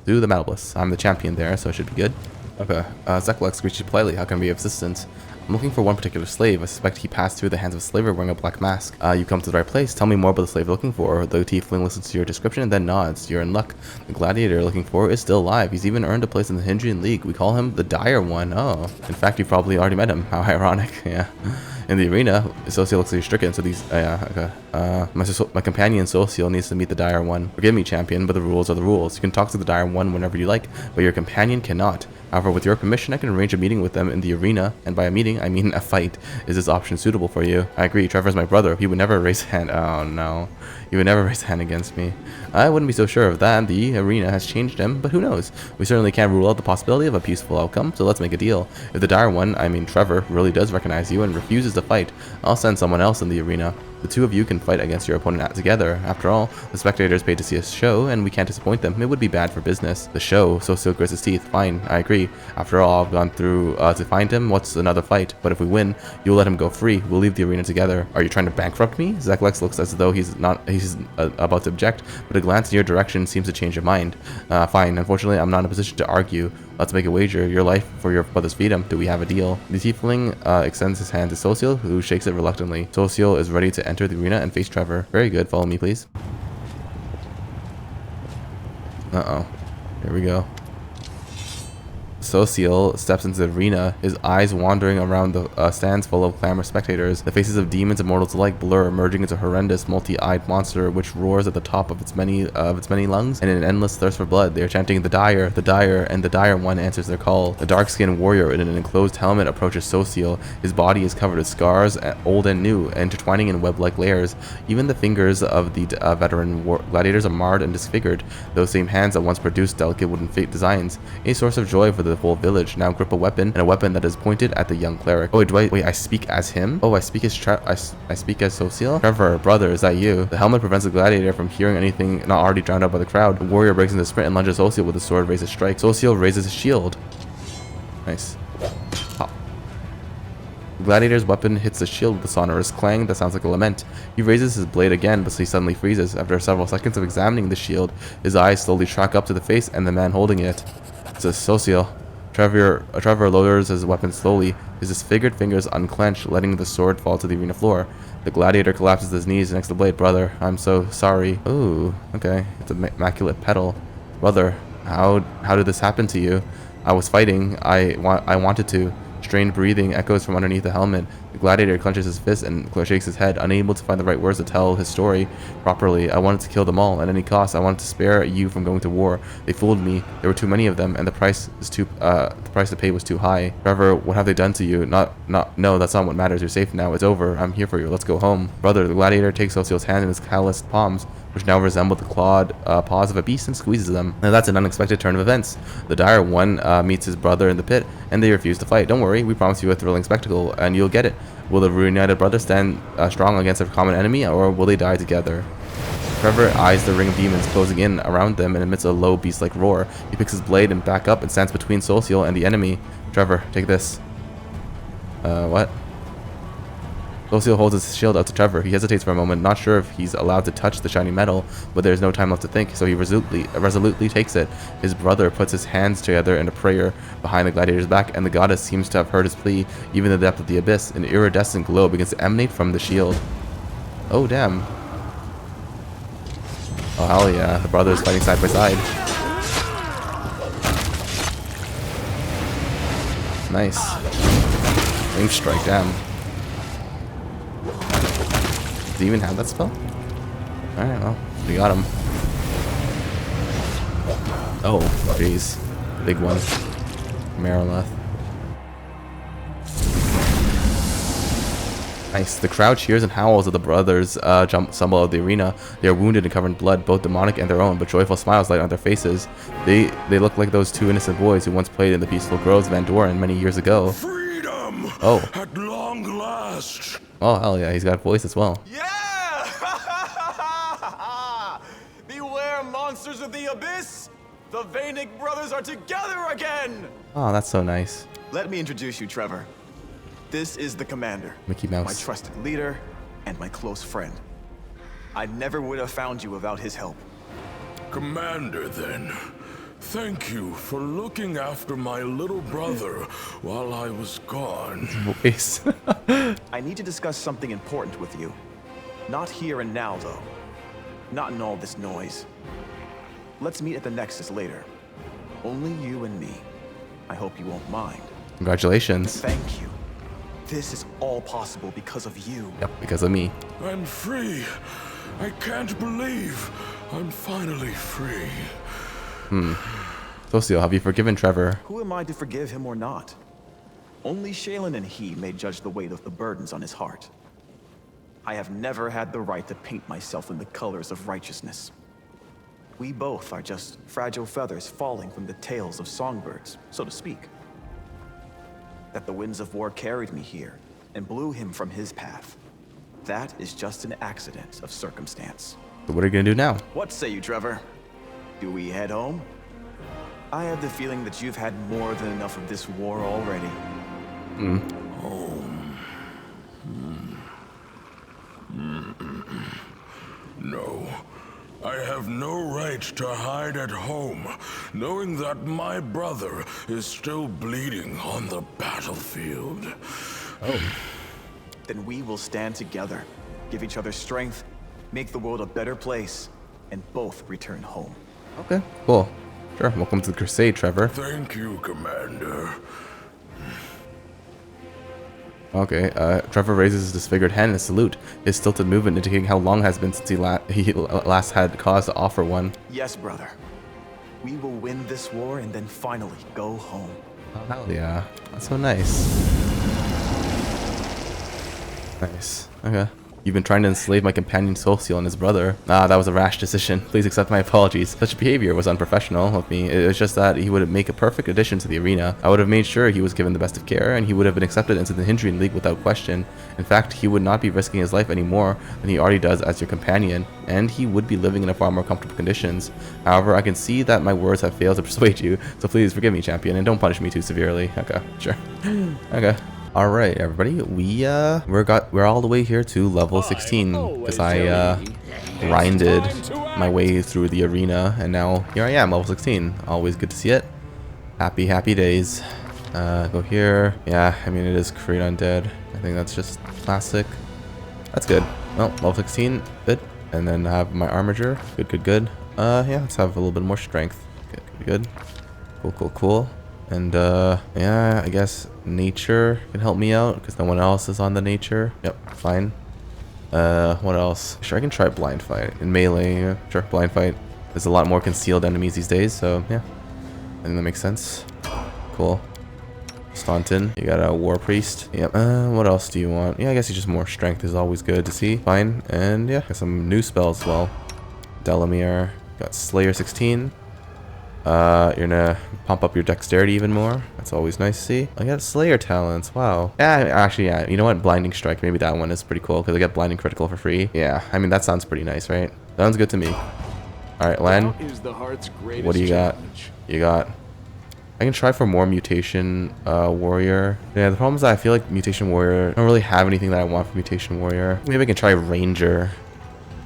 Do the Battlebliss. I'm the champion there, so it should be good. Okay, Zeklek greets you politely. How can we be of assistance? I'm looking for one particular slave. I suspect he passed through the hands of a slaver wearing a black mask. You come to the right place. Tell me more about the slave you're looking for. The tiefling listens to your description and then nods. You're in luck. The gladiator you're looking for is still alive. He's even earned a place in the Nahyndrian League. We call him the Dire One. Oh, in fact, you probably already met him. How ironic. Yeah. In the arena, Sosiel looks like you're stricken, so these, okay. My companion Sosiel needs to meet the Dire One. Forgive me, champion, but the rules are the rules. You can talk to the Dire One whenever you like, but your companion cannot. However, with your permission, I can arrange a meeting with them in the arena, and by a meeting, I mean a fight. Is this option suitable for you? I agree, Trevor's my brother. He would never raise a hand. Oh, no. He would never raise a hand against me. I wouldn't be so sure of that. The arena has changed him, but who knows? We certainly can't rule out the possibility of a peaceful outcome, so let's make a deal. If the Dire One, I mean Trever, really does recognize you and refuses to fight, I'll send someone else in the arena. The two of you can fight against your opponent together. After all, the spectators paid to see a show, and we can't disappoint them. It would be bad for business. The show, Sosiel grits his teeth. Fine, I agree. After all, I've gone through to find him. What's another fight? But if we win, you'll let him go free. We'll leave the arena together. Are you trying to bankrupt me? Zeklek looks as though he's about to object, but a glance in your direction seems to change your mind. Fine. Unfortunately, I'm not in a position to argue. Let's make a wager. Your life for your brother's freedom. Do we have a deal? The tiefling extends his hand to Sosiel, who shakes it reluctantly. Sosiel is ready to enter the arena and face Trever. Very good. Follow me, please. Uh-oh. Here we go. Sosiel steps into the arena, his eyes wandering around the stands full of clamorous spectators. The faces of demons and mortals alike blur, merging into a horrendous, multi-eyed monster which roars at the top of its many lungs, and in an endless thirst for blood. They are chanting, "The Dire, the Dire," and the Dire One answers their call. A dark-skinned warrior in an enclosed helmet approaches Sosiel. His body is covered with scars, old and new, intertwining in web-like layers. Even the fingers of the veteran gladiators are marred and disfigured. Those same hands that once produced delicate wooden designs. A source of joy for the the whole village. Now grip a weapon, and a weapon that is pointed at the young cleric. Oh, wait, I speak as him? Oh, I speak as I speak as Sosiel? Trever, brother, is that you? The helmet prevents the gladiator from hearing anything not already drowned out by the crowd. The warrior breaks into sprint and lunges Sosiel with his sword, raises strike. Sosiel raises his shield. Nice. Pop. The gladiator's weapon hits the shield with a sonorous clang that sounds like a lament. He raises his blade again, but he suddenly freezes. After several seconds of examining the shield, his eyes slowly track up to the face and the man holding it. It's a Sosiel. Trever lowers his weapon slowly, his disfigured fingers unclenched, letting the sword fall to the arena floor. The gladiator collapses his knees next to the blade. Brother, I'm so sorry. Ooh, okay. It's an immaculate petal. Brother, how did this happen to you? I was fighting. I wanted to. Strained breathing echoes from underneath the helmet. The gladiator clenches his fist and shakes his head, unable to find the right words to tell his story properly. I wanted to kill them all at any cost. I wanted to spare you from going to war. They fooled me. There were too many of them, and the price to pay was too high. Trevor, what have they done to you? No, that's not what matters. You're safe now. It's over. I'm here for you. Let's go home. Brother, the gladiator takes Sosiel's hand in his calloused palms, which now resemble the clawed paws of a beast, and squeezes them. Now that's an unexpected turn of events. The dire one meets his brother in the pit, and they refuse to fight. Don't worry, we promise you a thrilling spectacle, and you'll get it. Will the reunited brothers stand strong against a common enemy, or will they die together? Trever eyes the ring of demons closing in around them and emits a low beast-like roar. He picks his blade and back up and stands between Sosiel and the enemy. Trever, take this. What? Sosiel holds his shield out to Trever. He hesitates for a moment, not sure if he's allowed to touch the shiny metal, but there is no time left to think, so he resolutely takes it. His brother puts his hands together in a prayer behind the gladiator's back, and the goddess seems to have heard his plea. Even in the depth of the abyss, an iridescent glow begins to emanate from the shield. Oh, damn. Oh, hell yeah. The brothers fighting side by side. Nice. Wing strike, damn. Does he even have that spell? Alright, well, we got him. Oh, jeez. Big one. Marileth. Nice. The crowd cheers and howls as the brothers stumble out of the arena. They are wounded and covered in blood, both demonic and their own, but joyful smiles light on their faces. They look like those two innocent boys who once played in the peaceful groves of Andoran many years ago. Freedom! Oh. At long last! Oh, hell yeah, he's got a voice as well. Yeah! Beware, monsters of the abyss! The Vainic brothers are together again! Oh, that's so nice. Let me introduce you, Trever. This is the commander. Mickey Mouse. My trusted leader and my close friend. I never would have found you without his help. Commander, then. Thank you for looking after my little brother while I was gone. Voice. I need to discuss something important with you. Not here and now, though. Not in all this noise. Let's meet at the Nexus later. Only you and me. I hope you won't mind. Congratulations. Thank you. This is all possible because of you. Yep, because of me. I'm free. I can't believe I'm finally free. Sosiel, have you forgiven Trever? Who am I to forgive him or not? Only Shaylin and he may judge the weight of the burdens on his heart. I have never had the right to paint myself in the colors of righteousness. We both are just fragile feathers falling from the tails of songbirds, so to speak. That the winds of war carried me here and blew him from his path. That is just an accident of circumstance. So what are you gonna do now? What say you, Trever? Do we head home? I have the feeling that you've had more than enough of this war already. No. I have no right to hide at home, knowing that my brother is still bleeding on the battlefield. Then we will stand together, give each other strength, make the world a better place, and both return home. Okay, cool. Sure, welcome to the crusade, Trever. Thank you, Commander. Okay, Trever raises his disfigured hand in a salute, his stilted movement indicating how long it has been since he last had cause to offer one. Yes, brother. We will win this war and then finally go home. Oh, hell yeah. That's so nice. Nice. Okay. You've been trying to enslave my companion Sosiel and his brother. Ah, that was a rash decision. Please accept my apologies. Such behavior was unprofessional of me. It was just that he would make a perfect addition to the arena. I would have made sure he was given the best of care, and he would have been accepted into the Nahyndrian League without question. In fact, he would not be risking his life any more than he already does as your companion, and he would be living in a far more comfortable conditions. However, I can see that my words have failed to persuade you, so please forgive me, champion, and don't punish me too severely. Okay, sure. Okay. All right, everybody. We're all the way here to level 16 because I grinded my way through the arena, and now here I am, level 16. Always good to see it. Happy days. Go here. Yeah, I mean, it is create undead. I think that's just classic. That's good. Well, level 16, good. And then I have my armature. Good. Yeah, let's have a little bit more strength. Good. Cool. And yeah, I guess nature can help me out because no one else is on the nature. Yep, fine. What else? Sure, I can try blind fight in melee. Yeah, sure, blind fight. There's a lot more concealed enemies these days, so yeah, I think that makes sense. Cool. Staunton, you got a war priest. Yep. What else do you want? Yeah, I guess just more strength is always good to see. Fine. And yeah, got some new spells as well. Delamere, got Slayer 16. You're gonna pump up your dexterity even more. That's always nice to see. I got Slayer talents. Wow. Yeah, actually, yeah. You know what? Blinding Strike. Maybe that one is pretty cool because I get Blinding Critical for free. Yeah, I mean, that sounds pretty nice, right? Sounds good to me. All right, Lann. What do you got? You got... I can try for more Mutation Warrior. Yeah, the problem is that I feel like Mutation Warrior... I don't really have anything that I want for Mutation Warrior. Maybe I can try Ranger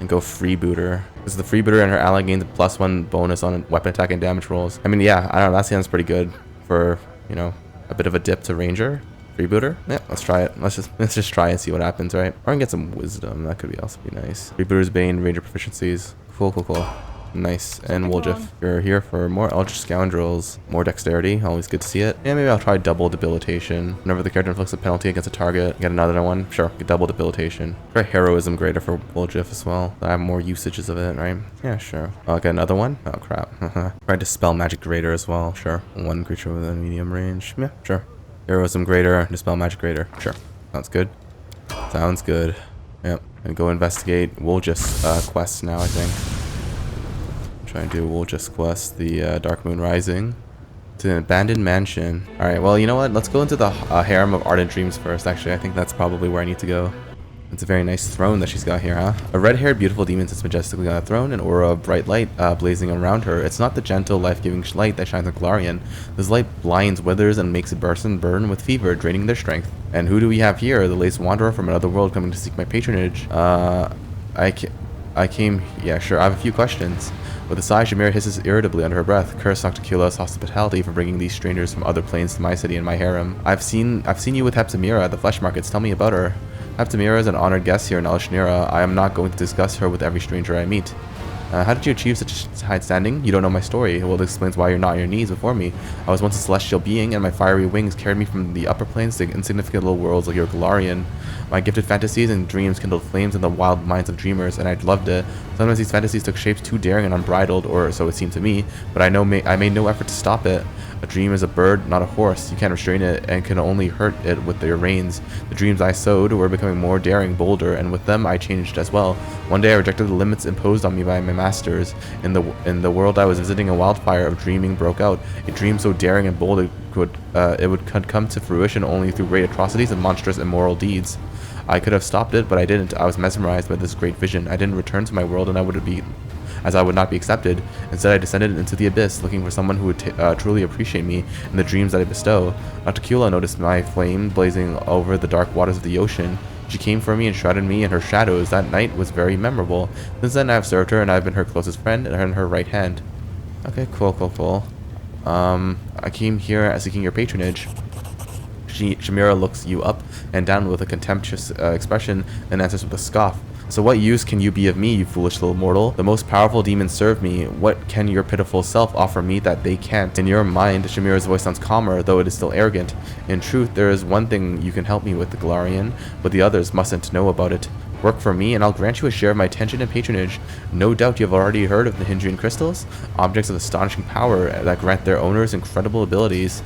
and go Freebooter. Because the Freebooter and her ally gains a +1 bonus on weapon attack and damage rolls. I mean, yeah, I don't know. That sounds pretty good for, you know, a bit of a dip to Ranger. Freebooter? Yeah, let's try it. Let's just try and see what happens, right? Or I can get some Wisdom. That could also be nice. Freebooter's Bane, Ranger proficiencies. Cool. Nice. And Woljif, you're here for more Eldritch Scoundrels, more dexterity, always good to see it. Yeah, maybe I'll try double debilitation. Whenever the character inflicts a penalty against a target, get another one. Sure, get double debilitation. Try heroism greater for Woljif as well. I have more usages of it, right? Yeah, sure. I'll get another one. Oh crap. Try dispel magic greater as well. Sure. One creature within medium range. Yeah, sure. Heroism greater, dispel magic greater. Sure. Sounds good. Sounds good. Yep. And go investigate Woljif's quests now, I think. Try and do Woljif's quest, the Dark Moon Rising. It's an abandoned mansion. Alright, well, you know what? Let's go into the Harem of Ardent Dreams first. Actually, I think that's probably where I need to go. It's a very nice throne that she's got here, huh? A red-haired, beautiful demon sits majestically on a throne, an aura of bright light blazing around her. It's not the gentle, life-giving light that shines on Golarion. This light blinds, withers, and makes a person burn with fever, draining their strength. And who do we have here? The latest wanderer from another world coming to seek my patronage. I came... Yeah, sure. I have a few questions. With a sigh, Shamira hisses irritably under her breath. Curse Nocticula's hospitality for bringing these strangers from other planes to my city and my harem. I've seen you with Shamira at the flesh markets. Tell me about her. Shamira is an honored guest here in Alushinyrra. I am not going to discuss her with every stranger I meet. How did you achieve such high standing? You don't know my story. Well, it explains why you're not on your knees before me. I was once a celestial being, and my fiery wings carried me from the upper planes to insignificant little worlds like your Golarion. My gifted fantasies and dreams kindled flames in the wild minds of dreamers, and I loved it. Sometimes these fantasies took shapes too daring and unbridled, or so it seemed to me, but I made no effort to stop it. A dream is a bird, not a horse. You can't restrain it and can only hurt it with your reins. The dreams I sowed were becoming more daring, bolder, and with them I changed as well. One day I rejected the limits imposed on me by my masters. In the world I was visiting, a wildfire of dreaming broke out. A dream so daring and bold it would come to fruition only through great atrocities and monstrous immoral deeds. I could have stopped it, but I didn't. I was mesmerized by this great vision. I didn't return to my world, and I would not be accepted. Instead, I descended into the abyss, looking for someone who would truly appreciate me and the dreams that I bestow. Nocticula noticed my flame blazing over the dark waters of the ocean. She came for me and shrouded me in her shadows. That night was very memorable. Since then, I have served her, and I have been her closest friend and her right hand. Okay, cool. I came here seeking your patronage. Shamira looks you up and down with a contemptuous expression and answers with a scoff. So what use can you be of me, you foolish little mortal? The most powerful demons serve me. What can your pitiful self offer me that they can't? In your mind, Shamira's voice sounds calmer, though it is still arrogant. In truth, there is one thing you can help me with, the Golarion, but the others mustn't know about it. Work for me, and I'll grant you a share of my attention and patronage. No doubt you have already heard of the Nahyndrian crystals, objects of astonishing power that grant their owners incredible abilities.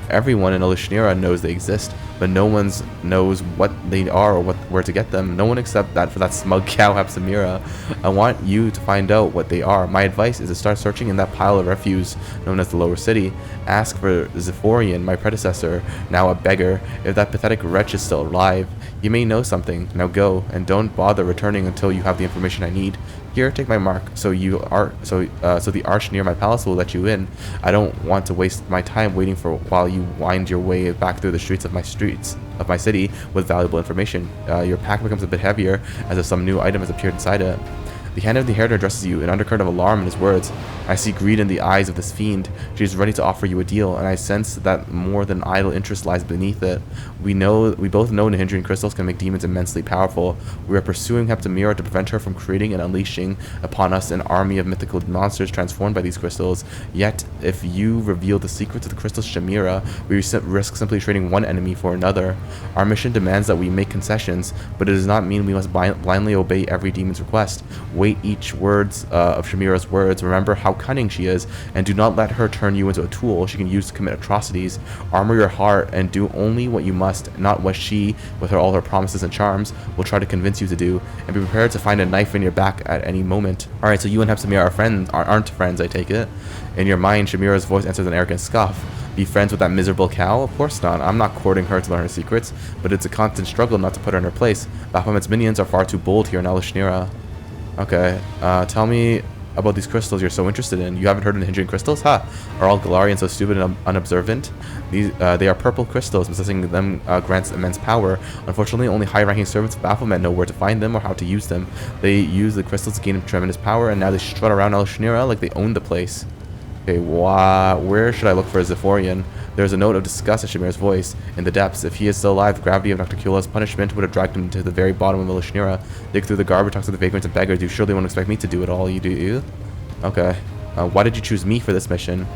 Everyone in Alushinyrra knows they exist, but no one knows what they are or where to get them. No one except that for that smug cow Shamira. I want you to find out what they are. My advice is to start searching in that pile of refuse known as the Lower City. Ask for Zephorian, my predecessor, now a beggar. If that pathetic wretch is still alive, you may know something. Now go, and don't bother returning until you have the information I need. Here, take my mark. So the arch near my palace will let you in. I don't want to waste my time waiting for while you wind your way back through the streets of my city with valuable information. Your pack becomes a bit heavier as if some new item has appeared inside it. The hand of the inheritor addresses you, an undercurrent of alarm in his words. I see greed in the eyes of this fiend. She is ready to offer you a deal, and I sense that more than idle interest lies beneath it. We both know Nahyndrian crystals can make demons immensely powerful. We are pursuing Shamira to prevent her from creating and unleashing upon us an army of mythical monsters transformed by these crystals. Yet, if you reveal the secrets of the crystals Shamira, we risk simply trading one enemy for another. Our mission demands that we make concessions, but it does not mean we must blindly obey every demon's request. Weight each words of Shamira's words. Remember how cunning she is, and do not let her turn you into a tool she can use to commit atrocities. Armor your heart and do only what you must, not what she, with all her promises and charms, will try to convince you to do. And be prepared to find a knife in your back at any moment. Alright, so you and Shamira aren't friends, I take it. In your mind, Shamira's voice answers an arrogant scoff. Be friends with that miserable cow? Of course not. I'm not courting her to learn her secrets, but it's a constant struggle not to put her in her place. Baphomet's minions are far too bold here in Alushinyrra. Okay, tell me about these crystals you're so interested in. You haven't heard of Nahyndrian crystals? Ha! Are all Galarians so stupid and unobservant? They are purple crystals. Possessing them grants immense power. Unfortunately, only high-ranking servants of Baphomet know where to find them or how to use them. They use the crystals to gain tremendous power, and now they strut around Alushinyrra like they own the place. Okay, where should I look for a Zephorian? There's a note of disgust in Shamira's voice. In the depths, if he is still alive, the gravity of Dr. Kula's punishment would have dragged him to the very bottom of Alushinyrra. Dig through the garbage, talk to the vagrants and beggars. You surely won't expect me to do it all, you do? Okay. Why did you choose me for this mission?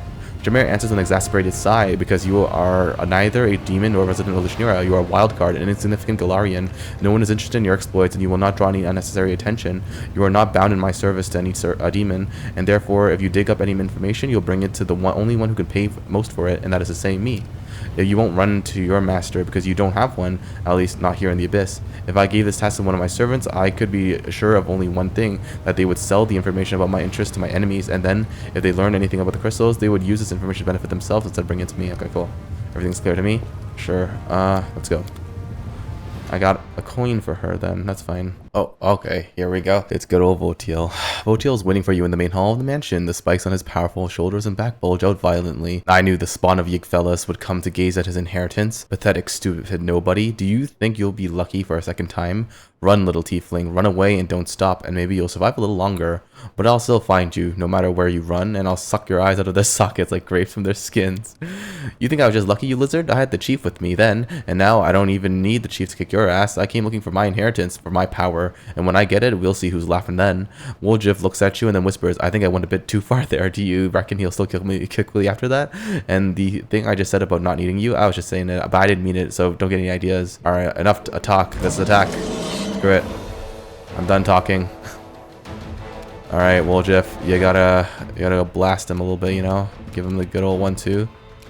Shamira answers with an exasperated sigh. Because you are neither a demon nor a resident of Alushinyrra. You are a wild card, an insignificant Galarian. No one is interested in your exploits, and you will not draw any unnecessary attention. You are not bound in my service to any demon, and therefore, if you dig up any information, you'll bring it to the only one who can pay most for it, and that is to say, me. You won't run to your master because you don't have one, at least not here in the Abyss. If I gave this task to one of my servants, I could be sure of only one thing, that they would sell the information about my interests to my enemies, and then, if they learned anything about the crystals, they would use this information to benefit themselves instead of bringing it to me. Okay, cool. Everything's clear to me? Sure. Let's go. I got a coin for her then. That's fine. Oh, okay. Here we go. It's good old Voetiel. Voetiel's waiting for you in the main hall of the mansion. The spikes on his powerful shoulders and back bulge out violently. I knew the spawn of Yigfellas would come to gaze at his inheritance. Pathetic, stupid nobody. Do you think you'll be lucky for a second time? Run, little tiefling. Run away and don't stop, and maybe you'll survive a little longer. But I'll still find you, no matter where you run, and I'll suck your eyes out of their sockets like grapes from their skins. You think I was just lucky, you lizard? I had the chief with me then, and now I don't even need the chief to kick your ass. I came looking for my inheritance, for my power, and when I get it, we'll see who's laughing then. Woljif looks at you and then whispers, I think I went a bit too far there. Do you reckon he'll still kick me after that? And the thing I just said about not needing you, I was just saying it, but I didn't mean it, so don't get any ideas. Alright, enough talk. Let's attack. Screw it. I'm done talking. Alright, Woljif, you gotta go blast him a little bit, you know? Give him the good old 1-2.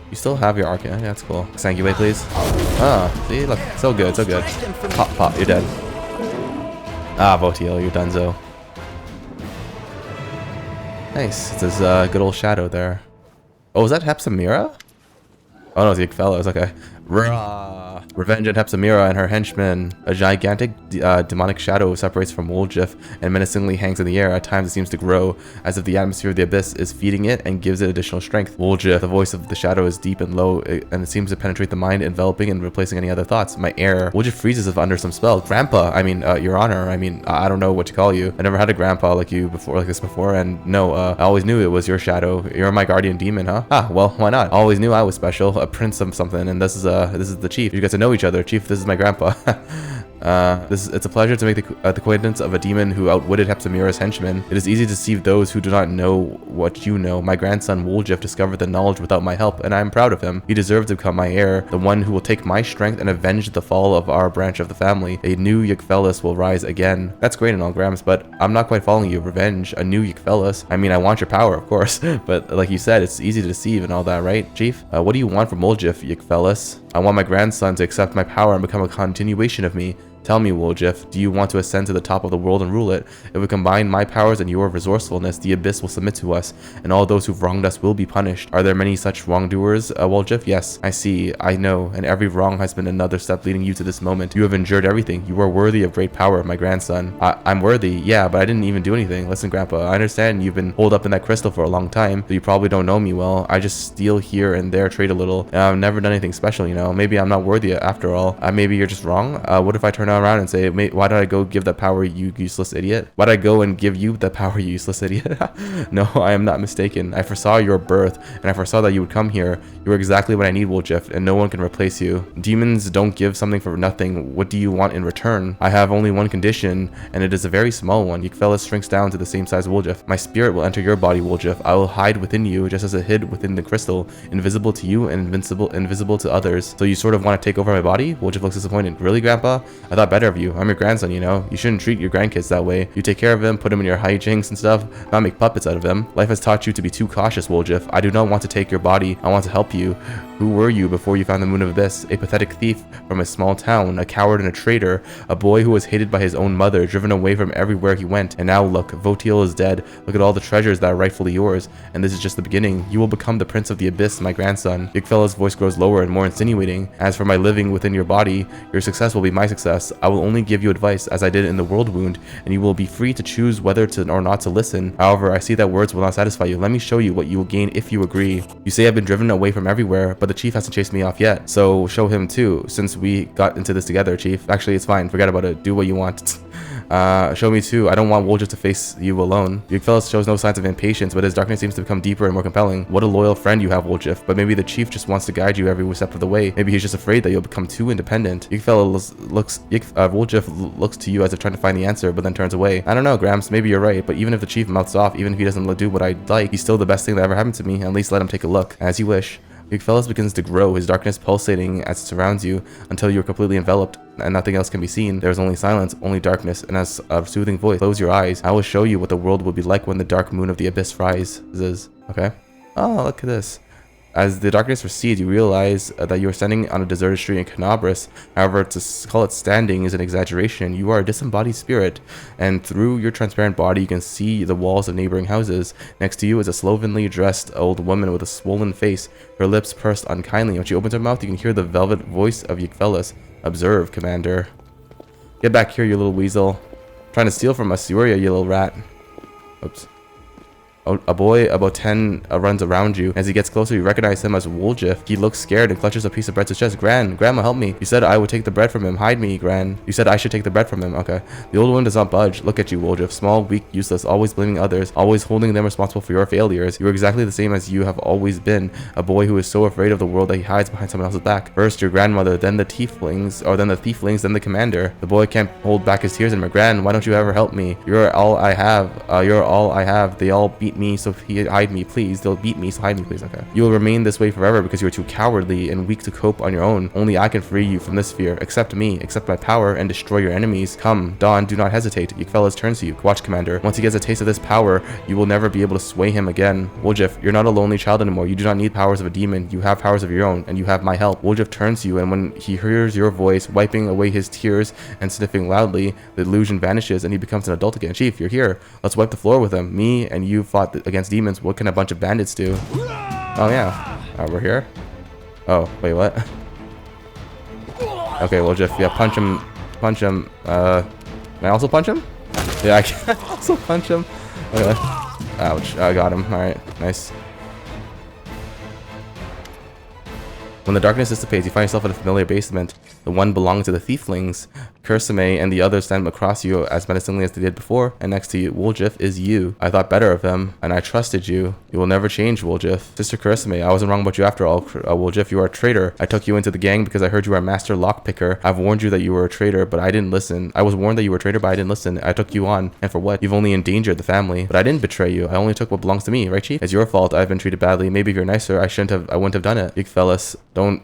You still have your arc. Yeah, that's cool. Sanguine, please. Oh, see? Look, so good, so good. Pop, you're dead. Ah, Voetiel, you're donezo. Nice. It's his good old shadow there. Oh, is that Shamira? Oh no, it's Yigfellas. Okay. Revenge on Shamira and her henchmen. A gigantic demonic shadow separates from Woljif and menacingly hangs in the air. At times it seems to grow, as if the atmosphere of the abyss is feeding it and gives it additional strength. Woljif, the voice of the shadow, is deep and low, and it seems to penetrate the mind, enveloping and replacing any other thoughts. My air. Woljif freezes if under some spell. Grandpa, I mean, Your Honor, I mean, I don't know what to call you. I never had a grandpa like this before, and no, I always knew it was your shadow. You're my guardian demon, huh? Ah, well, why not? I always knew I was special, a prince of something, and this is the chief. You get to know each other. Chief, this is my grandpa. It's a pleasure to make the acquaintance of a demon who outwitted Shamira's henchmen. It is easy to deceive those who do not know what you know. My grandson Woljif discovered the knowledge without my help, and I am proud of him. He deserves to become my heir, the one who will take my strength and avenge the fall of our branch of the family. A new Yggfellas will rise again. That's great and all, Grams, but I'm not quite following you. Revenge? A new Yggfellas? I mean, I want your power, of course, but like you said, it's easy to deceive and all that, right, Chief? What do you want from Woljif, Yggfellas? I want my grandson to accept my power and become a continuation of me. Tell me, Woljif, do you want to ascend to the top of the world and rule it? If we combine my powers and your resourcefulness, the Abyss will submit to us, and all those who've wronged us will be punished. Are there many such wrongdoers, Woljif? Yes, I see, I know, and every wrong has been another step leading you to this moment. You have endured everything. You are worthy of great power, my grandson. I'm worthy, yeah, but I didn't even do anything. Listen, Grandpa, I understand you've been holed up in that crystal for a long time, so you probably don't know me well. I just steal here and there, trade a little, and I've never done anything special, you know. Maybe I'm not worthy after all. Maybe you're just wrong. What if I turn around and say, why did I go give that power, you useless idiot? Why did I go and give you that power, you useless idiot? No, I am not mistaken. I foresaw your birth, and I foresaw that you would come here. You are exactly what I need, Woljif, and no one can replace you. Demons don't give something for nothing. What do you want in return? I have only one condition, and it is a very small one. Yggfellas shrinks down to the same size as Woljif. My spirit will enter your body, Woljif. I will hide within you, just as it hid within the crystal, invisible to you and invisible to others. So you sort of want to take over my body? Woljif looks disappointed. Really, Grandpa? I thought better of you. I'm your grandson, you know. You shouldn't treat your grandkids that way. You take care of them, put them in your hijinks and stuff, not make puppets out of them. Life has taught you to be too cautious, Woljif. I do not want to take your body. I want to help you. Who were you before you found the Moon of Abyss? A pathetic thief from a small town, a coward and a traitor, a boy who was hated by his own mother, driven away from everywhere he went. And now look, Voetiel is dead. Look at all the treasures that are rightfully yours. And this is just the beginning. You will become the Prince of the Abyss, my grandson. Yggfellas' voice grows lower and more insinuating. As for my living within your body, your success will be my success. I will only give you advice as I did in the World Wound, and you will be free to choose whether to or not to listen. However, I see that words will not satisfy you. Let me show you what you will gain if you agree. You say I've been driven away from everywhere, but the chief hasn't chased me off yet. So show him too, since we got into this together, Chief. Actually, it's fine. Forget about it. Do what you want. Show me too. I don't want Woljif to face you alone. Yggfellas shows no signs of impatience, but his darkness seems to become deeper and more compelling. What a loyal friend you have, Woljif. But maybe the chief just wants to guide you every step of the way. Maybe he's just afraid that you'll become too independent. Woljif looks to you as if trying to find the answer, but then turns away. I don't know, Grams. Maybe you're right. But even if the chief mouths off, even if he doesn't do what I'd like, he's still the best thing that ever happened to me. At least let him take a look. As you wish. Yggfellas begins to grow, his darkness pulsating as it surrounds you until you are completely enveloped and nothing else can be seen. There is only silence, only darkness, and as a soothing voice, close your eyes. I will show you what the world will be like when the dark moon of the abyss rises. Okay. Oh, look at this. As the darkness recedes, you realize that you are standing on a deserted street in Canabris. However, to call it standing is an exaggeration. You are a disembodied spirit, and through your transparent body, you can see the walls of neighboring houses. Next to you is a slovenly dressed old woman with a swollen face, her lips pursed unkindly. When she opens her mouth, you can hear the velvet voice of Yggfellas. Observe, Commander. Get back here, you little weasel. Trying to steal from us, you little rat. Oops. A boy about 10 runs around you. As he gets closer, you recognize him as Woljif. He looks scared and clutches a piece of bread to his chest. Grandma, help me. You said I would take the bread from him. Hide me, Gran. You said I should take the bread from him. Okay. The old woman does not budge. Look at you, Woljif. Small, weak, useless, always blaming others, always holding them responsible for your failures. You are exactly the same as you have always been. A boy who is so afraid of the world that he hides behind someone else's back. First your grandmother, then the tieflings, then the commander. The boy can't hold back his tears anymore. Gran, why don't you ever help me? You're all I have. You're all I have. They all beat me, so hide me, please. They'll beat me, so hide me, please. Okay. You will remain this way forever because you are too cowardly and weak to cope on your own. Only I can free you from this fear. Accept me, accept my power, and destroy your enemies. Come, Dawn, do not hesitate. Yggfellas turns to you. Watch, Commander. Once he gets a taste of this power, you will never be able to sway him again. Woljif, you're not a lonely child anymore. You do not need powers of a demon. You have powers of your own, and you have my help. Woljif turns to you, and when he hears your voice, wiping away his tears and sniffing loudly, the illusion vanishes, and he becomes an adult again. Chief, you're here. Let's wipe the floor with him. Me and you fought against demons. What can a bunch of bandits do? Oh yeah, we're here. Oh wait, what? Okay, Woljif, yeah, punch him. Can I also punch him? Yeah, I can also punch him. Okay. Ouch, I got him. All right, nice. When the darkness dissipates, you find yourself in a familiar basement. The one belonging to the Thieflings. Kursime and the others stand across you as menacingly as they did before, and next to you, Woljif, is you. I thought better of him, and I trusted you. You will never change, Woljif. Sister Kursime, I wasn't wrong about you after all. Woljif, you are a traitor. I took you into the gang because I heard you are a master lockpicker. I've warned you that you were a traitor, but I didn't listen. I was warned that you were a traitor, but I didn't listen. I took you on, and for what? You've only endangered the family. But I didn't betray you. I only took what belongs to me, right, Chief? It's your fault. I've been treated badly. Maybe if you're nicer, I wouldn't have done it. Big fellas, don't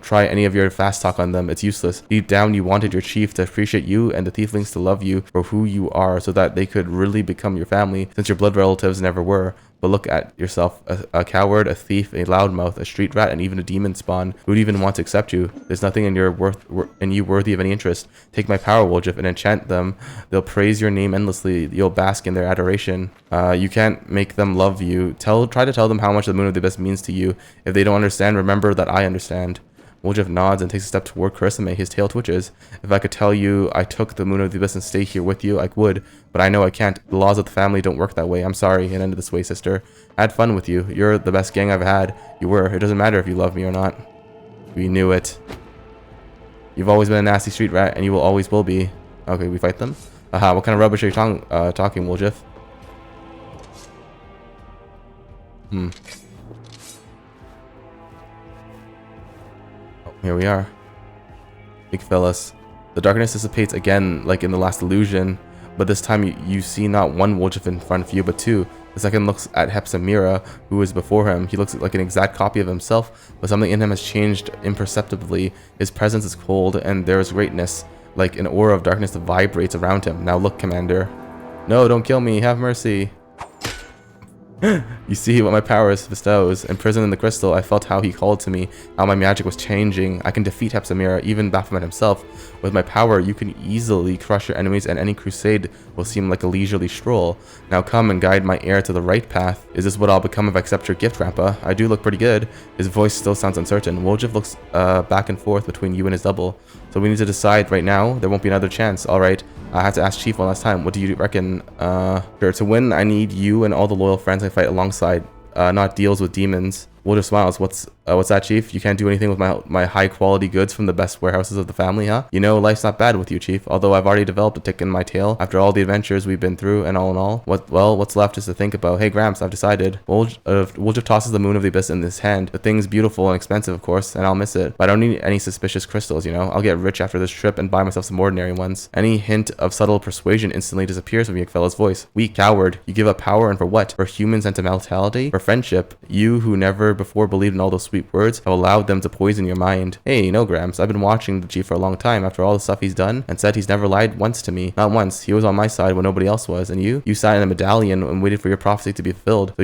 try any of your fast talk on them. It's useless. Deep down, you wanted your chief to appreciate you and the Thieflings to love you for who you are, so that they could really become your family, since your blood relatives never were. But look at yourself, a coward, a thief, a loudmouth, a street rat, and even a demon spawn. Who'd even want to accept you? There's nothing in you worthy of any interest. Take my power, Woljif, and enchant them. They'll praise your name endlessly. You'll bask in their adoration. You can't make them love you. Try to tell them how much the Moon of the Abyss means to you. If they don't understand, remember that I understand. Woljif nods and takes a step toward Kursime. His tail twitches. If I could tell you I took the Moon of the Abyss and stay here with you, I would. But I know I can't. The laws of the family don't work that way. I'm sorry it ended this way, sister. I had fun with you. You're the best gang I've had. You were. It doesn't matter if you love me or not. We knew it. You've always been a nasty street rat, and you always will be. Okay, we fight them? Aha, what kind of rubbish are you talking, Woljif? Here we are. Big fellas. The darkness dissipates again, like in the last illusion, but this time you see not one Woljif in front of you, but two. The second looks at Shamira, who is before him. He looks like an exact copy of himself, but something in him has changed imperceptibly. His presence is cold, and there is greatness, like an aura of darkness that vibrates around him. Now look, Commander. No, don't kill me. Have mercy. You see what my powers bestows. Imprisoned in the crystal, I felt how he called to me, how my magic was changing. I can defeat Shamira, even Baphomet himself. With my power, you can easily crush your enemies, and any crusade will seem like a leisurely stroll. Now come and guide my heir to the right path. Is this what I'll become if I accept your gift, Grandpa? I do look pretty good. His voice still sounds uncertain. Woljif looks back and forth between you and his double. So we need to decide right now. There won't be another chance. Alright. I have to ask Chief one last time. What do you reckon? Sure, to win, I need you and all the loyal friends I fight alongside. Not deals with demons. Woljif smiles. What's that, Chief? You can't do anything with my high quality goods from the best warehouses of the family, huh? You know, life's not bad with you, Chief. Although I've already developed a tick in my tail after all the adventures we've been through, and all in all, what's left is to think about. Hey, Gramps, I've decided. Woljif tosses the Moon of the Abyss in his hand. The thing's beautiful and expensive, of course, and I'll miss it. But I don't need any suspicious crystals, you know. I'll get rich after this trip and buy myself some ordinary ones. Any hint of subtle persuasion instantly disappears from Yigfella's voice. Weak coward. You give up power, and for what? For human sentimentality? For friendship? You who never before believed in all those sweet words have allowed them to poison your mind. Hey, no, Gramps. I've been watching the Chief for a long time after all the stuff he's done, and said he's never lied once to me. Not once. He was on my side when nobody else was. And you sat in a medallion and waited for your prophecy to be fulfilled,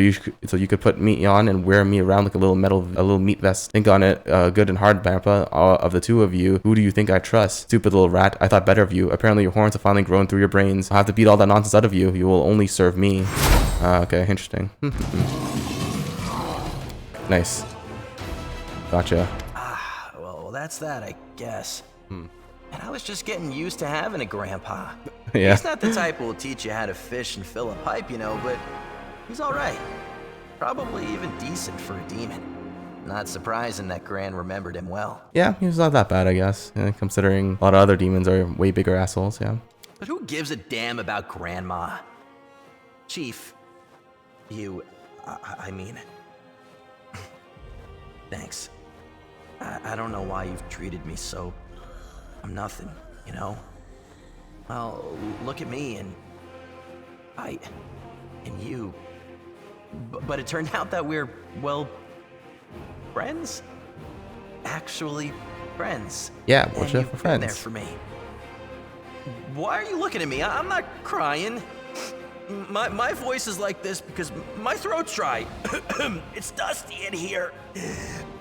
so you could put me on and wear me around like a little meat vest. Think on it, good and hard, Grandpa. Of the two of you, who do you think I trust? Stupid little rat. I thought better of you. Apparently your horns have finally grown through your brains. I'll have to beat all that nonsense out of you. You will only serve me. Okay, interesting. Nice. Gotcha. Well, that's that, I guess. And I was just getting used to having a grandpa. Yeah. He's not the type who will teach you how to fish and fill a pipe, you know, but he's alright. Probably even decent for a demon. Not surprising that Gran remembered him well. Yeah, he was not that bad, I guess, considering a lot of other demons are way bigger assholes, yeah. But who gives a damn about Grandma? Chief, I mean... Thanks. I don't know why you've treated me so... I'm nothing, you know? Well, look at me and... and you... But it turned out that we're, well... friends? Actually, friends. Yeah, we're and just friends. There for me. Why are you looking at me? I'm not crying. My voice is like this because my throat's dry. It's dusty in here.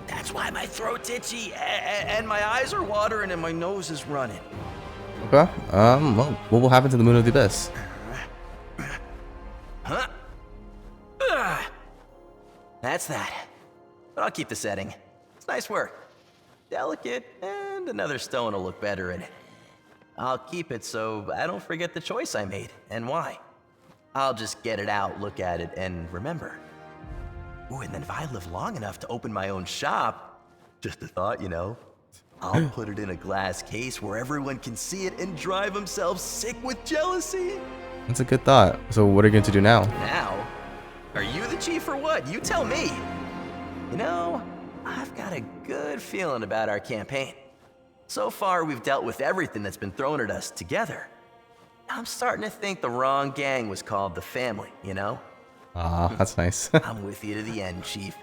That's why my throat's itchy, and my eyes are watering, and my nose is running. Okay. Well, what will happen to the Moon of the Abyss? Huh? That's that. But I'll keep the setting. It's nice work. Delicate, and another stone will look better in it. I'll keep it so I don't forget the choice I made, and why. I'll just get it out, look at it, and remember. Ooh, and then if I live long enough to open my own shop, Just a thought, you know. I'll put it in a glass case where everyone can see it and drive themselves sick with jealousy. That's a good thought. So what are you going to do now? Now? Are you the chief or what? You tell me. You know, I've got a good feeling about our campaign. So far, we've dealt with everything that's been thrown at us together. I'm starting to think the wrong gang was called the Family, you know? Ah, that's nice. I'm with you to the end, Chief.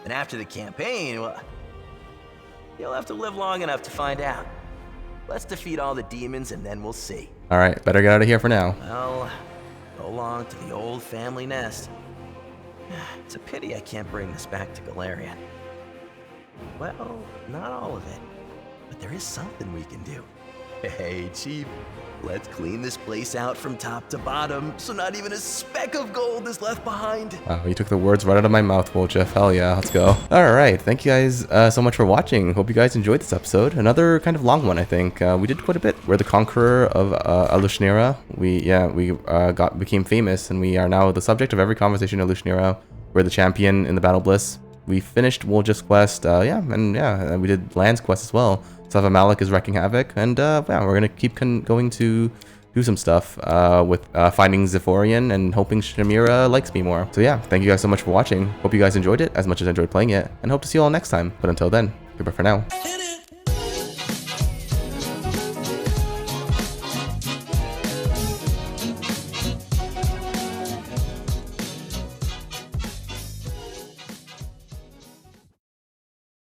And after the campaign, well, you'll have to live long enough to find out. Let's defeat all the demons and then we'll see. All right, better get out of here for now. Well, so long to the old family nest. It's a pity I can't bring this back to Galarian. Well, not all of it, but there is something we can do. Hey, Chief, let's clean this place out from top to bottom so not even a speck of gold is left behind. Wow, you took the words right out of my mouth, Woljif. Hell yeah, let's go. All right, thank you guys so much for watching. Hope you guys enjoyed this episode. Another kind of long one, I think. We did quite a bit. We're the Conqueror of Alushinyrra. We became famous, and we are now the subject of every conversation in Alushinyrra. We're the champion in the Battlebliss. We finished Woljif's quest, we did Lann's quest as well. Savamalekh is wrecking havoc, and we're gonna keep going to do some stuff with finding Zephyrian and hoping Shamira likes me more. So yeah, thank you guys so much for watching. Hope you guys enjoyed it as much as I enjoyed playing it, and hope to see you all next time. But until then, goodbye for now.